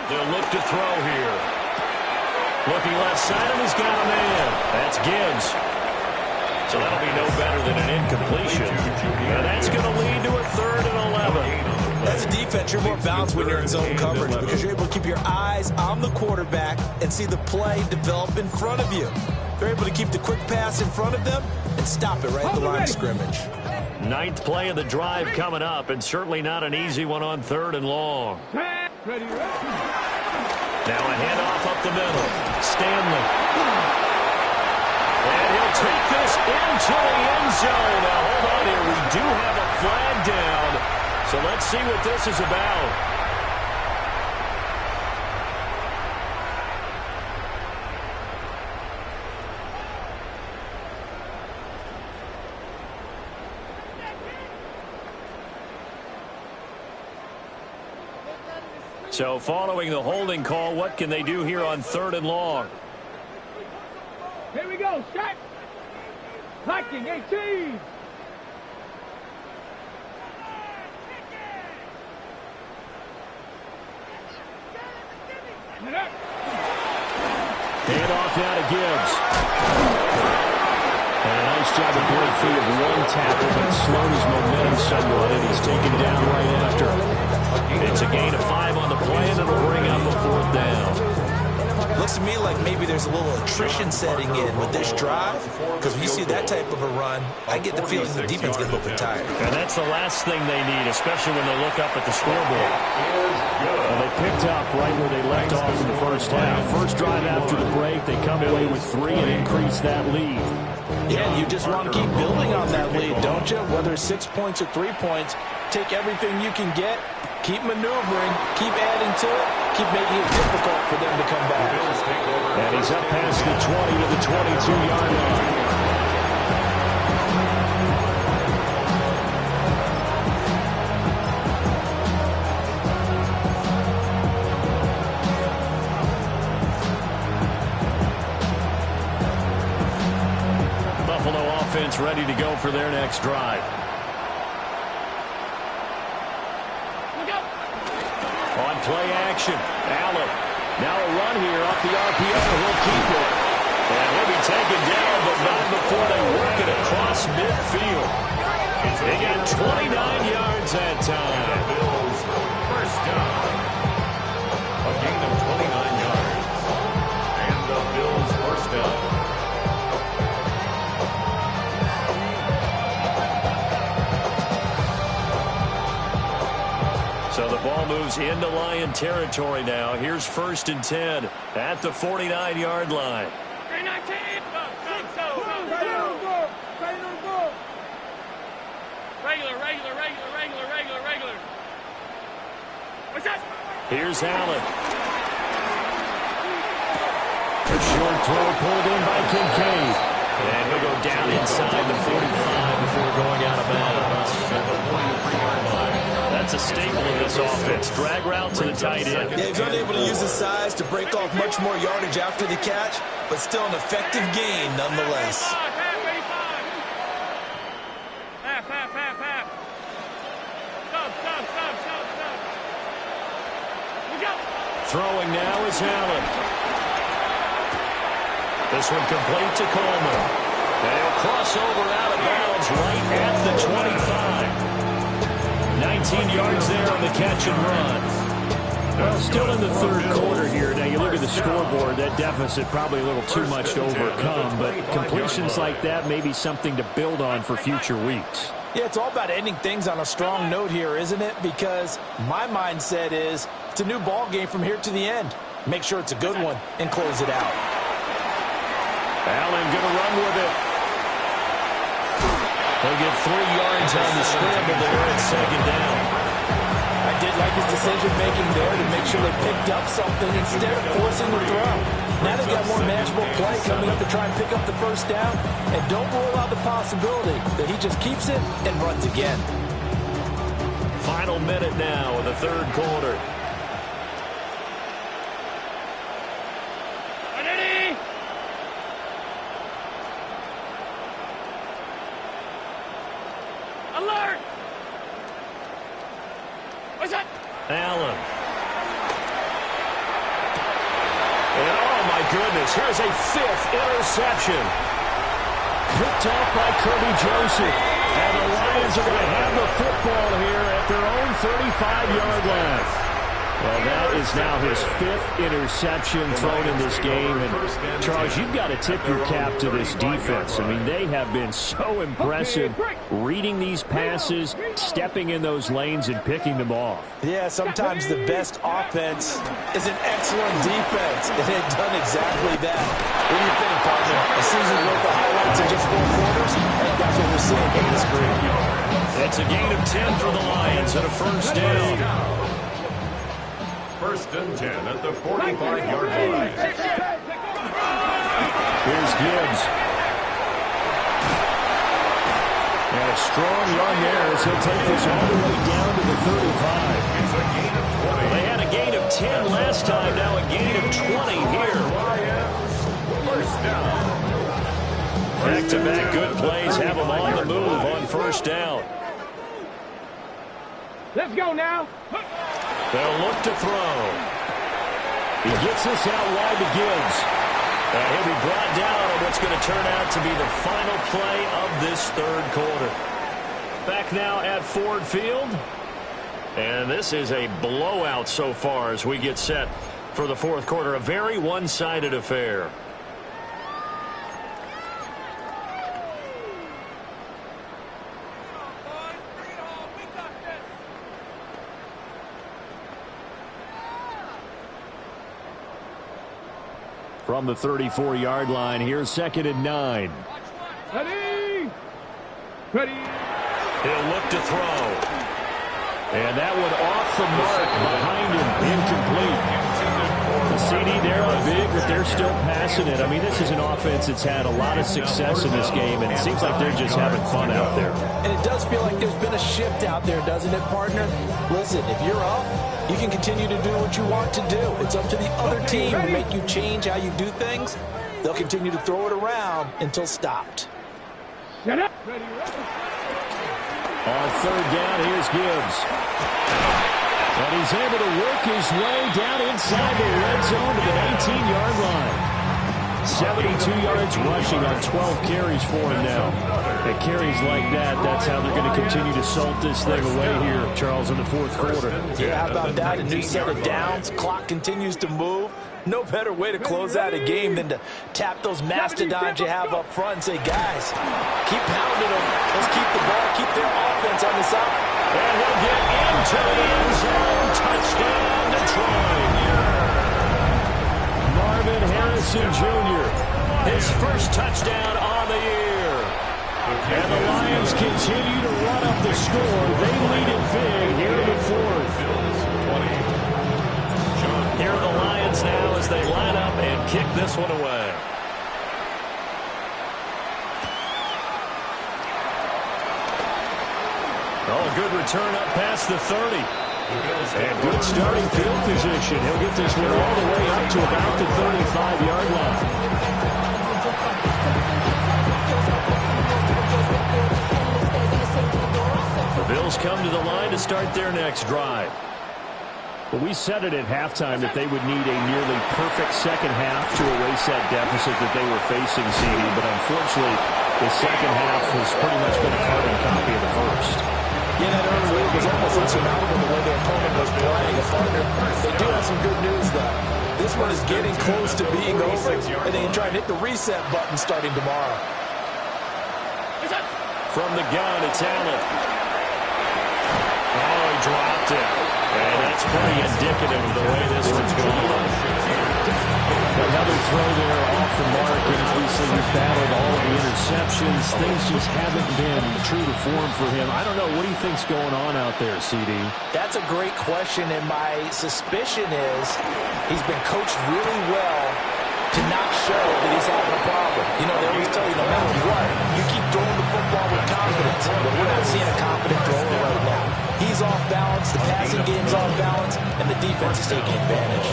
They'll look to throw here. Looking left side, and he's got a man. That's Gibbs. So that'll be no better than an incompletion. And that's going to lead to a 3rd and 11. As a defense, you're more balanced when you're in zone coverage because you're able to keep your eyes on the quarterback and see the play develop in front of you. They're able to keep the quick pass in front of them and stop it right at the line of scrimmage. 9th play of the drive coming up, and certainly not an easy one on 3rd and long. Ready. Now a handoff up the middle. Stanley. And he'll take this into the end zone. Now, hold on here. We do have a flag down. So let's see what this is about. So following the holding call, what can they do here on 3rd and long? Here we go. Shot. Blocking 18. Hand off now to Gibbs. And a nice job of break free of 1 tackle, but slowed his momentum somewhat, and he's taken down right after. It's a gain of 5 on the play, and it'll bring up a 4th down. Looks to me like maybe there's a little attrition setting in with this drive, because when you see that type of a run, I get the feeling the defense gets a little bit tired. And that's the last thing they need, especially when they look up at the scoreboard. Well, they picked up right where they left off in the first half. First drive after the break, they come away with 3 and increase that lead. Yeah, you just want to keep building on that lead, don't you? Whether it's 6 points or 3 points, take everything you can get, keep maneuvering, keep adding to it, keep making it difficult for them to come back. And he's up past the 20 to the 22-yard line. Ready to go for their next drive. On play action, Allen. Now a run here off the RPO. He'll keep it. And he'll be taken down, but not before they work it across midfield. They got 29 yards that time. Bills first down. A gain of 29 yards. And the Bills first down. So the ball moves into Lion territory now. Here's 1st and 10 at the 49-yard line. Regular. What's that? Here's Allen. A short throw pulled in by Kincaid. And he'll go down inside the 45 before going out of bounds. That's a staple of this offense. Drag route to the tight end. Yeah, he's unable to use his size to break off much more yardage after the catch, but still an effective gain nonetheless. Half. Stop. We go. Throwing now is Allen. This one complete to Coleman. They'll cross over out of bounds right at the 25. 19 yards there on the catch and run. Well, still in the third quarter here. Now, you look at the scoreboard, that deficit probably a little too much to overcome, but completions like that may be something to build on for future weeks. Yeah, it's all about ending things on a strong note here, isn't it? Because my mindset is it's a new ball game from here to the end. Make sure it's a good one and close it out. Allen going to run with it. They'll get 3 yards on the scramble there at second down. I did like his decision-making there to make sure they picked up something instead of forcing the throw. Now they've got more manageable play coming up to try and pick up the first down. And don't rule out the possibility that he just keeps it and runs again. Final minute now of the third quarter. Alert! What's that? Allen. And oh my goodness, here's a 5th interception. Picked off by Kirby Joseph. And the Lions are going to have the football here at their own 35-yard line. Well, that is now his 5th interception thrown in this game. And, Charles, you've got to tip your cap to this defense. I mean, they have been so impressive reading these passes, stepping in those lanes, and picking them off. Yeah, sometimes the best offense is an excellent defense, and they've done exactly that. What do you think, partner? A season's worth of highlights in just 4 quarters? I think that's what we're seeing on the screen. It's a gain of 10 for the Lions and a first down. First and 10 at the 45-yard line. Here's Gibbs. And a strong run there as he'll take this all the way down to the 35. It's a gain of 20. They had a gain of 10 last time, now a gain of 20 here. First down. Back-to-back good plays have them on the move on first down. Let's go now. They'll look to throw. He gets this out wide to Gibbs. And he'll be brought down on what's going to turn out to be the final play of this third quarter. Back now at Ford Field. And this is a blowout so far as we get set for the fourth quarter. A very one-sided affair. From the 34-yard line, here's 2nd and 9. Ready. He'll look to throw. And that one off the mark behind him, incomplete. The CD there on big, but they're still passing it. I mean, this is an offense that's had a lot of success in this game, and it seems like they're just having fun out there. And it does feel like there's been a shift out there, doesn't it, partner? Listen, if you're up, you can continue to do what you want to do. It's up to the other team to make you change how you do things. They'll continue to throw it around until stopped. Get up. On third down, here's Gibbs. And he's able to work his way down inside the red zone to the 19-yard line. 72 yards rushing on 12 carries for him now. And carries like that, that's how they're going to continue to salt this thing away here, Charles, in the fourth quarter. Yeah, how about that? A new set of downs. Clock continues to move. No better way to close out a game than to tap those mastodons you have up front and say, guys, keep pounding them. Let's keep the ball, keep their offense on this up. And he'll get into the end zone. Touchdown, Detroit. Marvin Harrison Jr., his first touchdown on the year. And the Lions continue to run up the score. They lead it big here in the fourth. Here are the Lions now as they line up and kick this one away. Oh, good return up past the 30. And good starting field position. He'll get this one all the way up to about the 35-yard line. The Bills come to the line to start their next drive. Well, we said it at halftime that they would need a nearly perfect second half to erase that deficit that they were facing, CD, but unfortunately, the second half has pretty much been a carbon copy of the first. Yeah, that early lead was almost insurmountable the way their opponent was playing. They do have some good news, though. This one is getting close to being over, and they can try and hit the reset button starting tomorrow. From the gun, it's Allen. Oh, he dropped it. And that's pretty indicative of the way this one's going. Another throw there off the mark, and obviously he's battled all of the interceptions. Things just haven't been true to form for him. I don't know. What do you think's going on out there, CD? That's a great question, and my suspicion is he's been coached really well to not show that he's having a problem. You know, they always tell you no matter what, you keep throwing the football with confidence. But we're not seeing a confident thrower right now. He's off balance, the passing game's off balance, and the defense is taking advantage.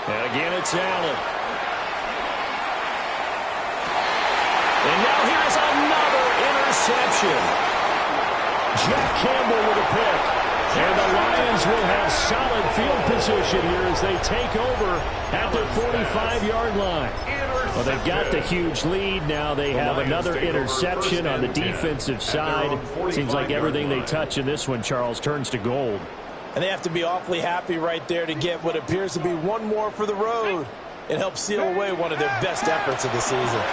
And again, it's Allen. And now here's another interception. Jack Campbell with a pick. And the Lions will have solid field position here as they take over at their 45-yard line. Well, they've got the huge lead. Now they have another interception on the defensive side. Seems like everything they touch in this one, Charles, turns to gold. And they have to be awfully happy right there to get what appears to be one more for the road. It helps seal away one of their best efforts of the season.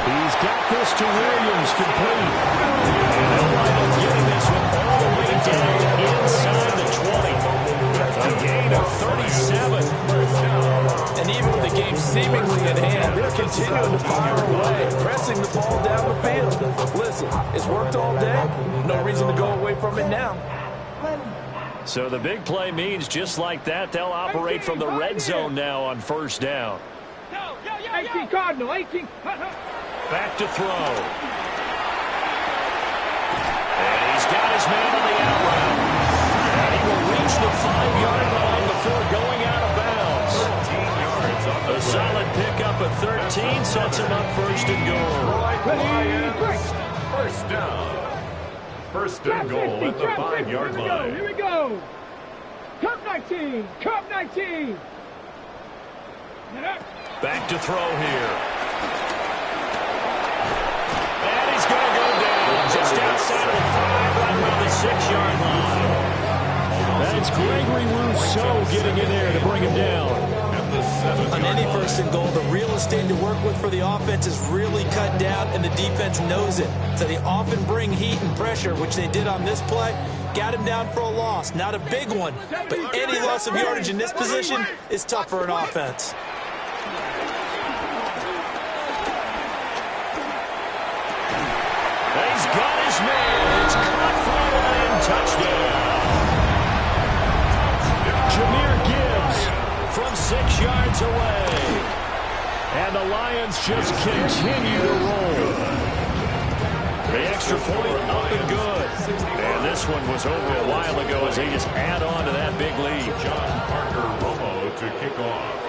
He's got this to Williams, complete. And they'll wind up getting this one all the way down inside the 20. A gain of 37. And even with the game seemingly in hand, they're continuing to fire away, pressing the ball down the field. Listen, it's worked all day. No reason to go away from it now. So the big play means just like that, they'll operate from the red zone now on first down. 18 Cardinal, 18. Back to throw. And he's got his man on the out route. And he will reach the 5-yard line before going out of bounds. 13 yards on the A solid pickup of 13 sets him up first and goal. Lions. First down. First and goal at the 5-yard line. Here we go. Cup 19. Cup 19. Back to throw here. And he's going to go down just outside of the 5, right around the 6-yard line. That's Gregory Rousseau getting in there to bring him down. On any first and goal, the real estate to work with for the offense is really cut down, and the defense knows it. So they often bring heat and pressure, which they did on this play. Got him down for a loss. Not a big one, but any loss of yardage in this position is tough for an offense. He's got his man. It's caught for a Lion touchdown. Jahmyr Gibbs from 6 yards away. And the Lions just continue to roll. The extra point up and good. And this one was over a while ago as they just add on to that big lead. John Parker Romo to kick off.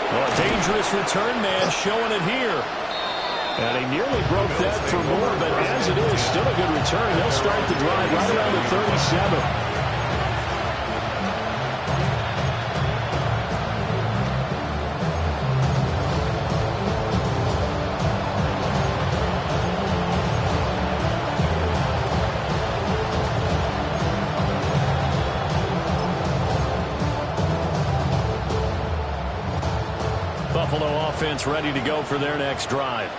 Well, a dangerous return man showing it here. And he nearly broke that for more, but as it is, still a good return. They'll start the drive right around the 37. Buffalo offense ready to go for their next drive.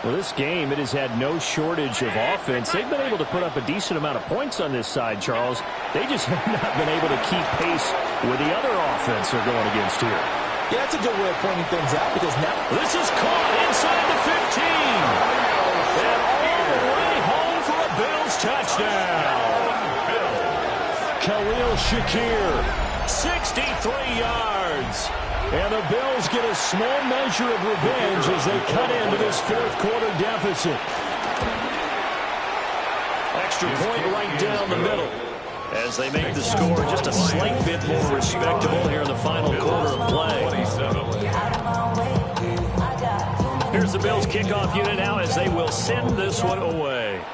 Well, this game, it has had no shortage of offense. They've been able to put up a decent amount of points on this side, Charles. They just have not been able to keep pace with the other offense they're going against here. Yeah, that's a good way of pointing things out because now this is caught inside the 15. And all the way home for a Bills touchdown. Khalil Shakir, 63 yards. And the Bills get a small measure of revenge as they cut into this fourth-quarter deficit. Extra point right down the middle as they make the score just a slight bit more respectable here in the final quarter of play. Here's the Bills kickoff unit now as they will send this one away.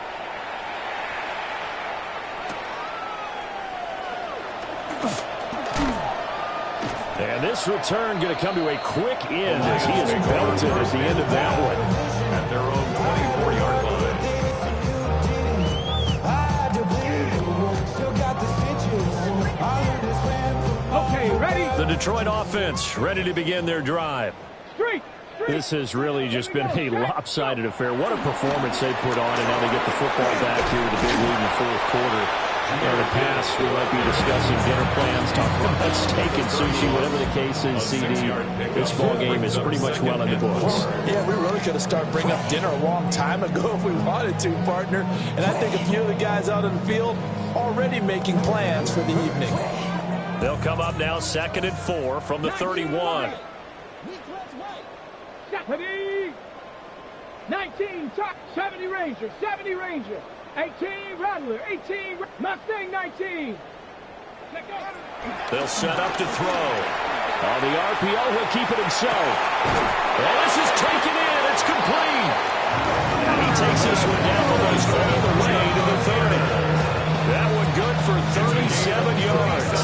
And this return going to come to a quick end as he is belted at the end of that one. At their own 24-yard line. Okay, ready? The Detroit offense ready to begin their drive. Street. This has really just been a lopsided affair. What a performance they put on, and now they get the football back here with a big lead in the fourth quarter. In the past, we might be discussing dinner plans, talking about steak and sushi, whatever the case is, CD. This ball game is pretty much well in the books. Yeah, we really could have started bringing up dinner a long time ago if we wanted to, partner. And I think a few of the guys out in the field already making plans for the evening. They'll come up now 2nd and 4 from the 31. Ready? 19, top 70 Ranger, 70 Ranger. 18, Rattler, 18, Mustang 19. They'll set up to throw. On the RPO, he'll keep it himself. And this is taken in. It's complete. And he takes this one down almost all the way to the 30. That one good for 37 yards.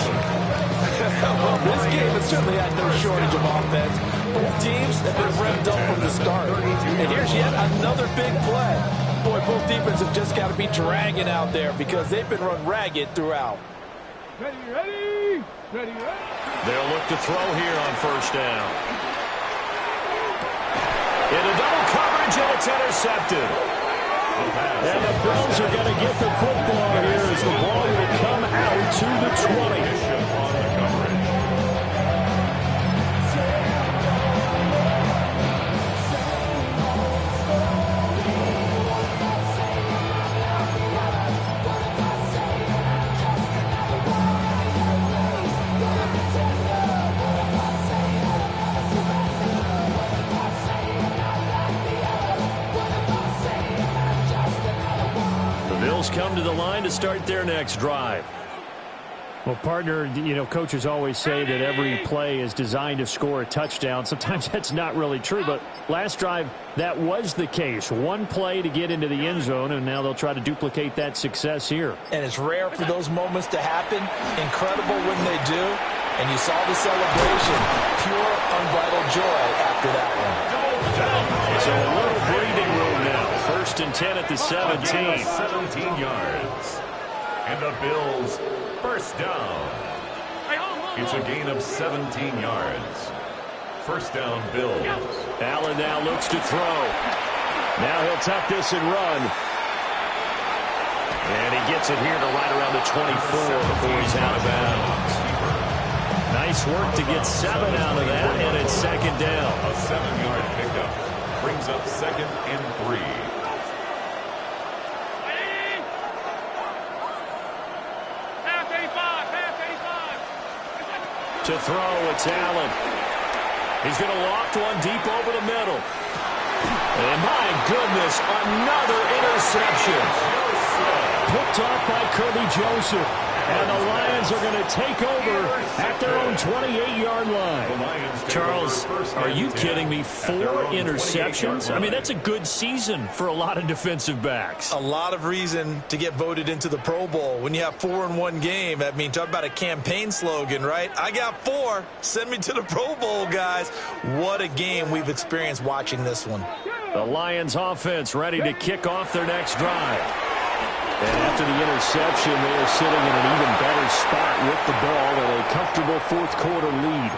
Well, this game has certainly had no shortage of offense. Both teams have been revved up from the start. And here's yet another big play. Boy, both defenses have just got to be dragging out there because they've been run ragged throughout. Ready, ready, ready, ready. They'll look to throw here on first down. Into double coverage, and it's intercepted. And the Bills are going to get the football here as the ball will come out to the 20. Come to the line to start their next drive. Well, partner, you know, coaches always say that every play is designed to score a touchdown. Sometimes that's not really true, but last drive, that was the case. One play to get into the end zone, and now they'll try to duplicate that success here. And it's rare for those moments to happen. Incredible when they do. And you saw the celebration. Pure, unbridled joy after that one. So a little breathing room now. 1st and 10 at the 17. 17 yards. And the Bills first down. It's a gain of 17 yards. First down, Bills. Allen now looks to throw. Now he'll tuck this and run. And he gets it here to right around the 24 before he's out of bounds. Nice work to get 7 out of that, and it's 2nd down. A 7-yard pickup brings up 2nd and 3. To throw, it's Allen. He's going to loft one deep over the middle. And my goodness, another interception. Picked off by Kirby Joseph. And the Lions are going to take over at their own 28-yard line. Charles, are you kidding me? 4 interceptions? I mean, that's a good season for a lot of defensive backs. A lot of reason to get voted into the Pro Bowl. When you have 4 in one game, I mean, talk about a campaign slogan, right? I got 4. Send me to the Pro Bowl, guys. What a game we've experienced watching this one. The Lions offense ready to kick off their next drive. And after the interception, they are sitting in an even better spot with the ball with a comfortable fourth-quarter lead.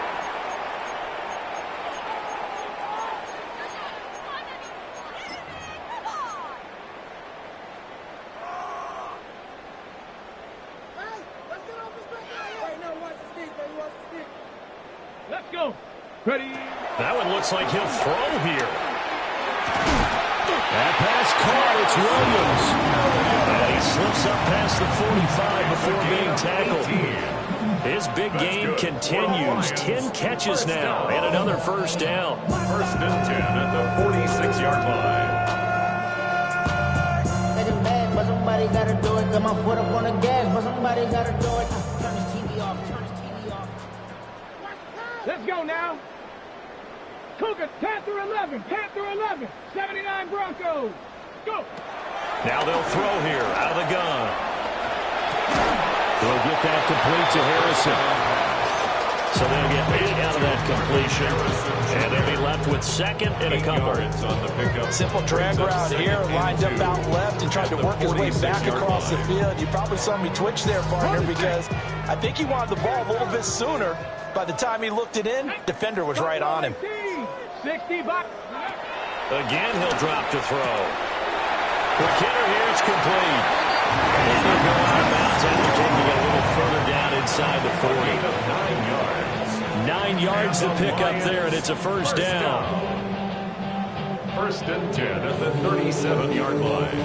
Ready. That one looks like he'll throw here. That pass caught. It's Williams. And he slips up past the 45 before being tackled. His big game continues. 10 catches now and another first down. First and 10 at the 46-yard line. But somebody gotta do it. Got my foot up on the gas, but somebody gotta do it. Turn this TV off. Let's go now. Cougars, 10 through 11. 79 Broncos. Go. Now they'll throw here out of the gun. They'll get that complete to Harrison. So they'll get 8 out of that completion. And they'll be left with second and a couple. Simple drag route here, lined up out left and tried to work his way back across the field. You probably saw me twitch there, partner, because I think he wanted the ball a little bit sooner. By the time he looked it in, defender was right on him. 60 bucks. Again, he'll drop to throw. McKinnon here, it's complete. And he'll go out of bounds after taking it a little further down inside the 40. 9 yards to pick up there, and it's a first down. First and 10 at the 37-yard line.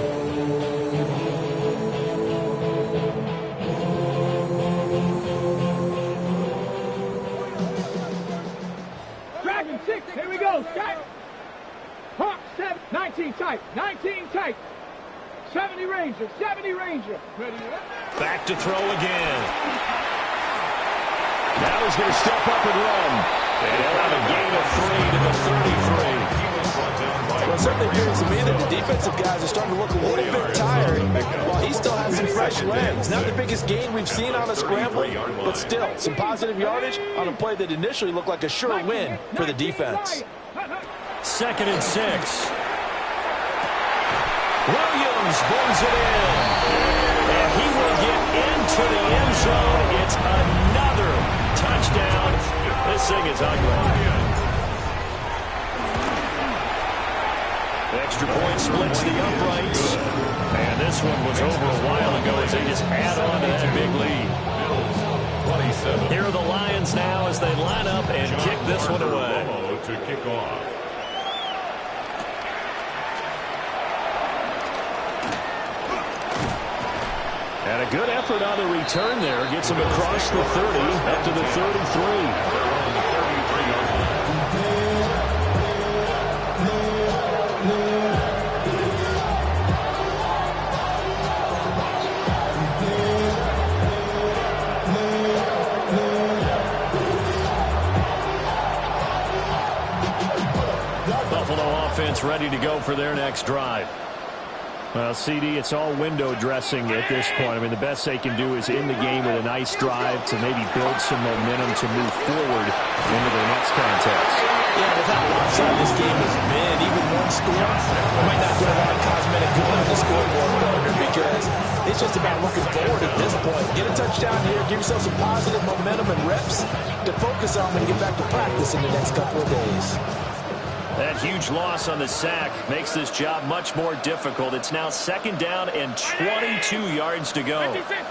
Dragon 6, here we go. Stack. Hawk 7, 19 tight. 70 Ranger. Ready. Back to throw again. Now he's going to step up and run. And he'll have a gain of 3 to the 33. Well, it certainly appears to me that the defensive guys are starting to look a little bit tired while he still has some fresh legs. Not the biggest gain we've seen on a scramble, but still some positive yardage on a play that initially looked like a sure win for the defense. Second and 6. Williams brings it in. And he will get into the end zone. It's another touchdown. This thing is ugly. Extra point splits the uprights. And this one was over a while ago as they just add on to that big lead. Here are the Lions now as they line up and kick this one away. To kick off. And a good effort on the return there. Gets him across the 30, up to the 33. Buffalo offense ready to go for their next drive. Well, CD, it's all window dressing at this point. I mean, the best they can do is in the game with a nice drive to maybe build some momentum to move forward into their next contest. Yeah, without lopsided this game has been, even one score might not do a lot of cosmetic good on the scoreboard, partner, because it's just about looking forward at this point. Get a touchdown here, give yourself some positive momentum and reps to focus on when you get back to practice in the next couple of days. That huge loss on the sack makes this job much more difficult. It's now second down and 22 yards to go. 56.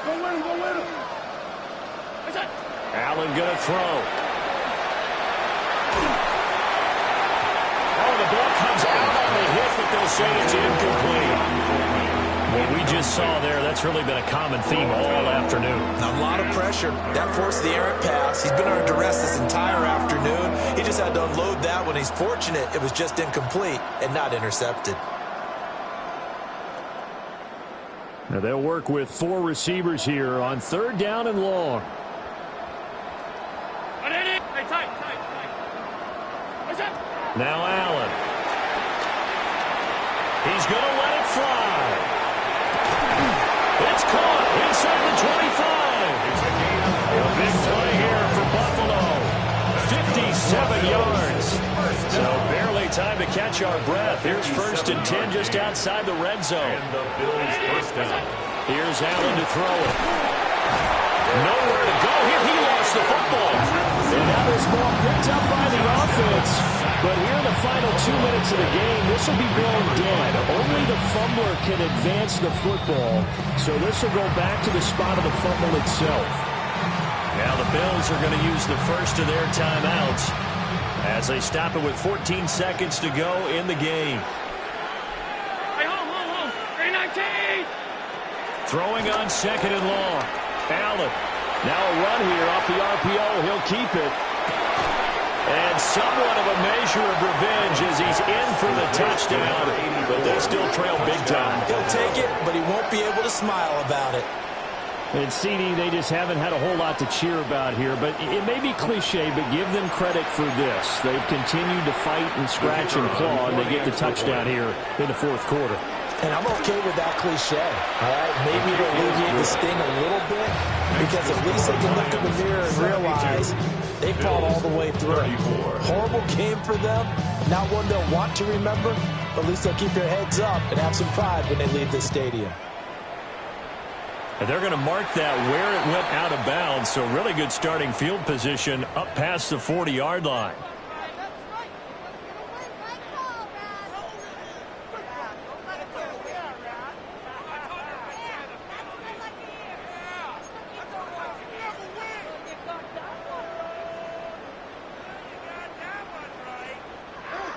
Go with him. Allen going to throw. Oh, the ball comes out on the hit, but they'll say it's incomplete. What we just saw there, that's really been a common theme all afternoon. A lot of pressure. That forced the errant pass. He's been under duress this entire afternoon. He just had to unload that one. He's fortunate it was just incomplete and not intercepted. Now they'll work with 4 receivers here on third down and long. Hey, tight. Now Allen. He's going to let it fly. It's caught inside the 25. A big play here for Buffalo. 57 yards. So barely time to catch our breath. Here's first and 10 just outside the red zone. And the Bills first down. Here's Allen to throw it. Nowhere to go here. He lost the football. And now this ball picked up by the offense. But here in the final 2 minutes of the game, this will be blown dead. Only the fumbler can advance the football. So this will go back to the spot of the fumble itself. Now the Bills are going to use the first of their timeouts as they stop it with 14 seconds to go in the game. Hey, home. 319. Throwing on second and long. Allen. Now a run here off the RPO. He'll keep it. And somewhat of a measure of revenge as he's in for the touchdown. But they still trail big time. He'll take it, but he won't be able to smile about it. And CD, they just haven't had a whole lot to cheer about here. But it may be cliche, but give them credit for this. They've continued to fight and scratch and claw, and they get the touchdown here in the fourth quarter. And I'm okay with that cliche, all right? Maybe it'll alleviate the sting a little bit, because at least they can look in the mirror and realize they fought all the way through. Horrible game for them, not one they'll want to remember, but at least they'll keep their heads up and have some pride when they leave the stadium. And they're going to mark that where it went out of bounds, so really good starting field position up past the 40-yard line.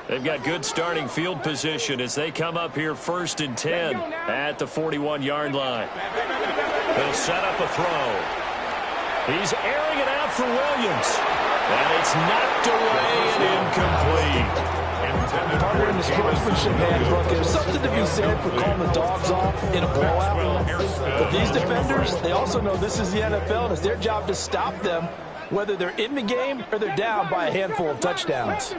They've got good starting field position as they come up here 1st and 10 at the 41-yard line. They'll set up a throw. He's airing it out for Williams. And it's knocked away and incomplete. Partner in the sportsmanship handbook, there's something to be said for calling the dogs off in a blowout. But these defenders, they also know this is the NFL, and it's their job to stop them, whether they're in the game or they're down by a handful of touchdowns.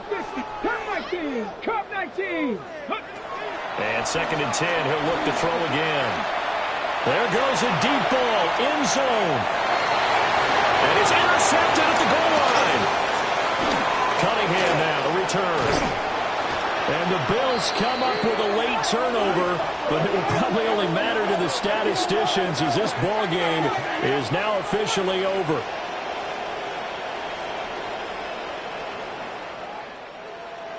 Cup 19. And 2nd and 10, he'll look to throw again. There goes a deep ball, end zone. And it's intercepted at the goal line. Cunningham now to return. And the Bills come up with a late turnover, but it will probably only matter to the statisticians as this ball game is now officially over.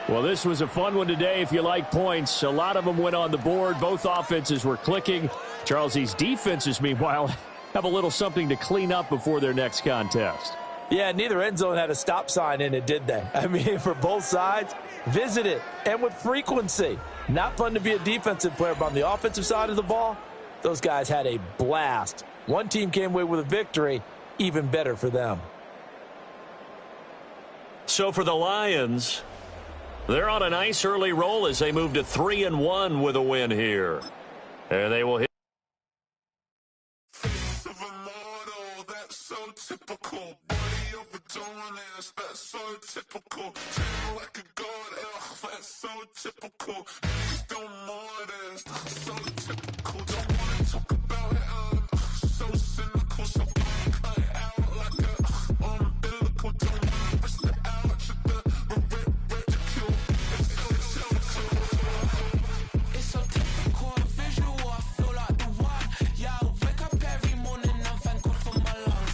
Well, this was a fun one today if you like points. A lot of them went on the board. Both offenses were clicking. Charles, these defenses, meanwhile, have a little something to clean up before their next contest. Yeah, neither end zone had a stop sign in it, did they? I mean, for both sides, visit it, and with frequency. Not fun to be a defensive player, but on the offensive side of the ball, those guys had a blast. One team came away with a victory, even better for them. So for the Lions, they're on a nice early roll as they move to 3-1 with a win here. And they will hit. Typical body of a donut, that's so typical. Turn like a god, that's so typical. Niggas don't more this, so typical. Don't wanna talk about it, so cynical. So cut it out like a umbilical. Don't wanna risk the ouch of the ridicule. It's so typical, visual. I feel like the one. Yeah, I wake up every morning and thank God for my lungs.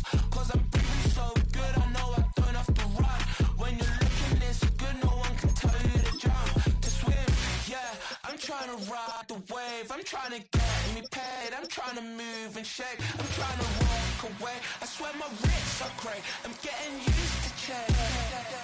I'm breathing so good, I know I don't have to run. When you're looking this good, no one can tell you to jump, to swim. Yeah, I'm trying to ride the wave. I'm trying to get me paid. I'm trying to move and shake. I'm trying to walk away. I swear my wrists are great. I'm getting used to change.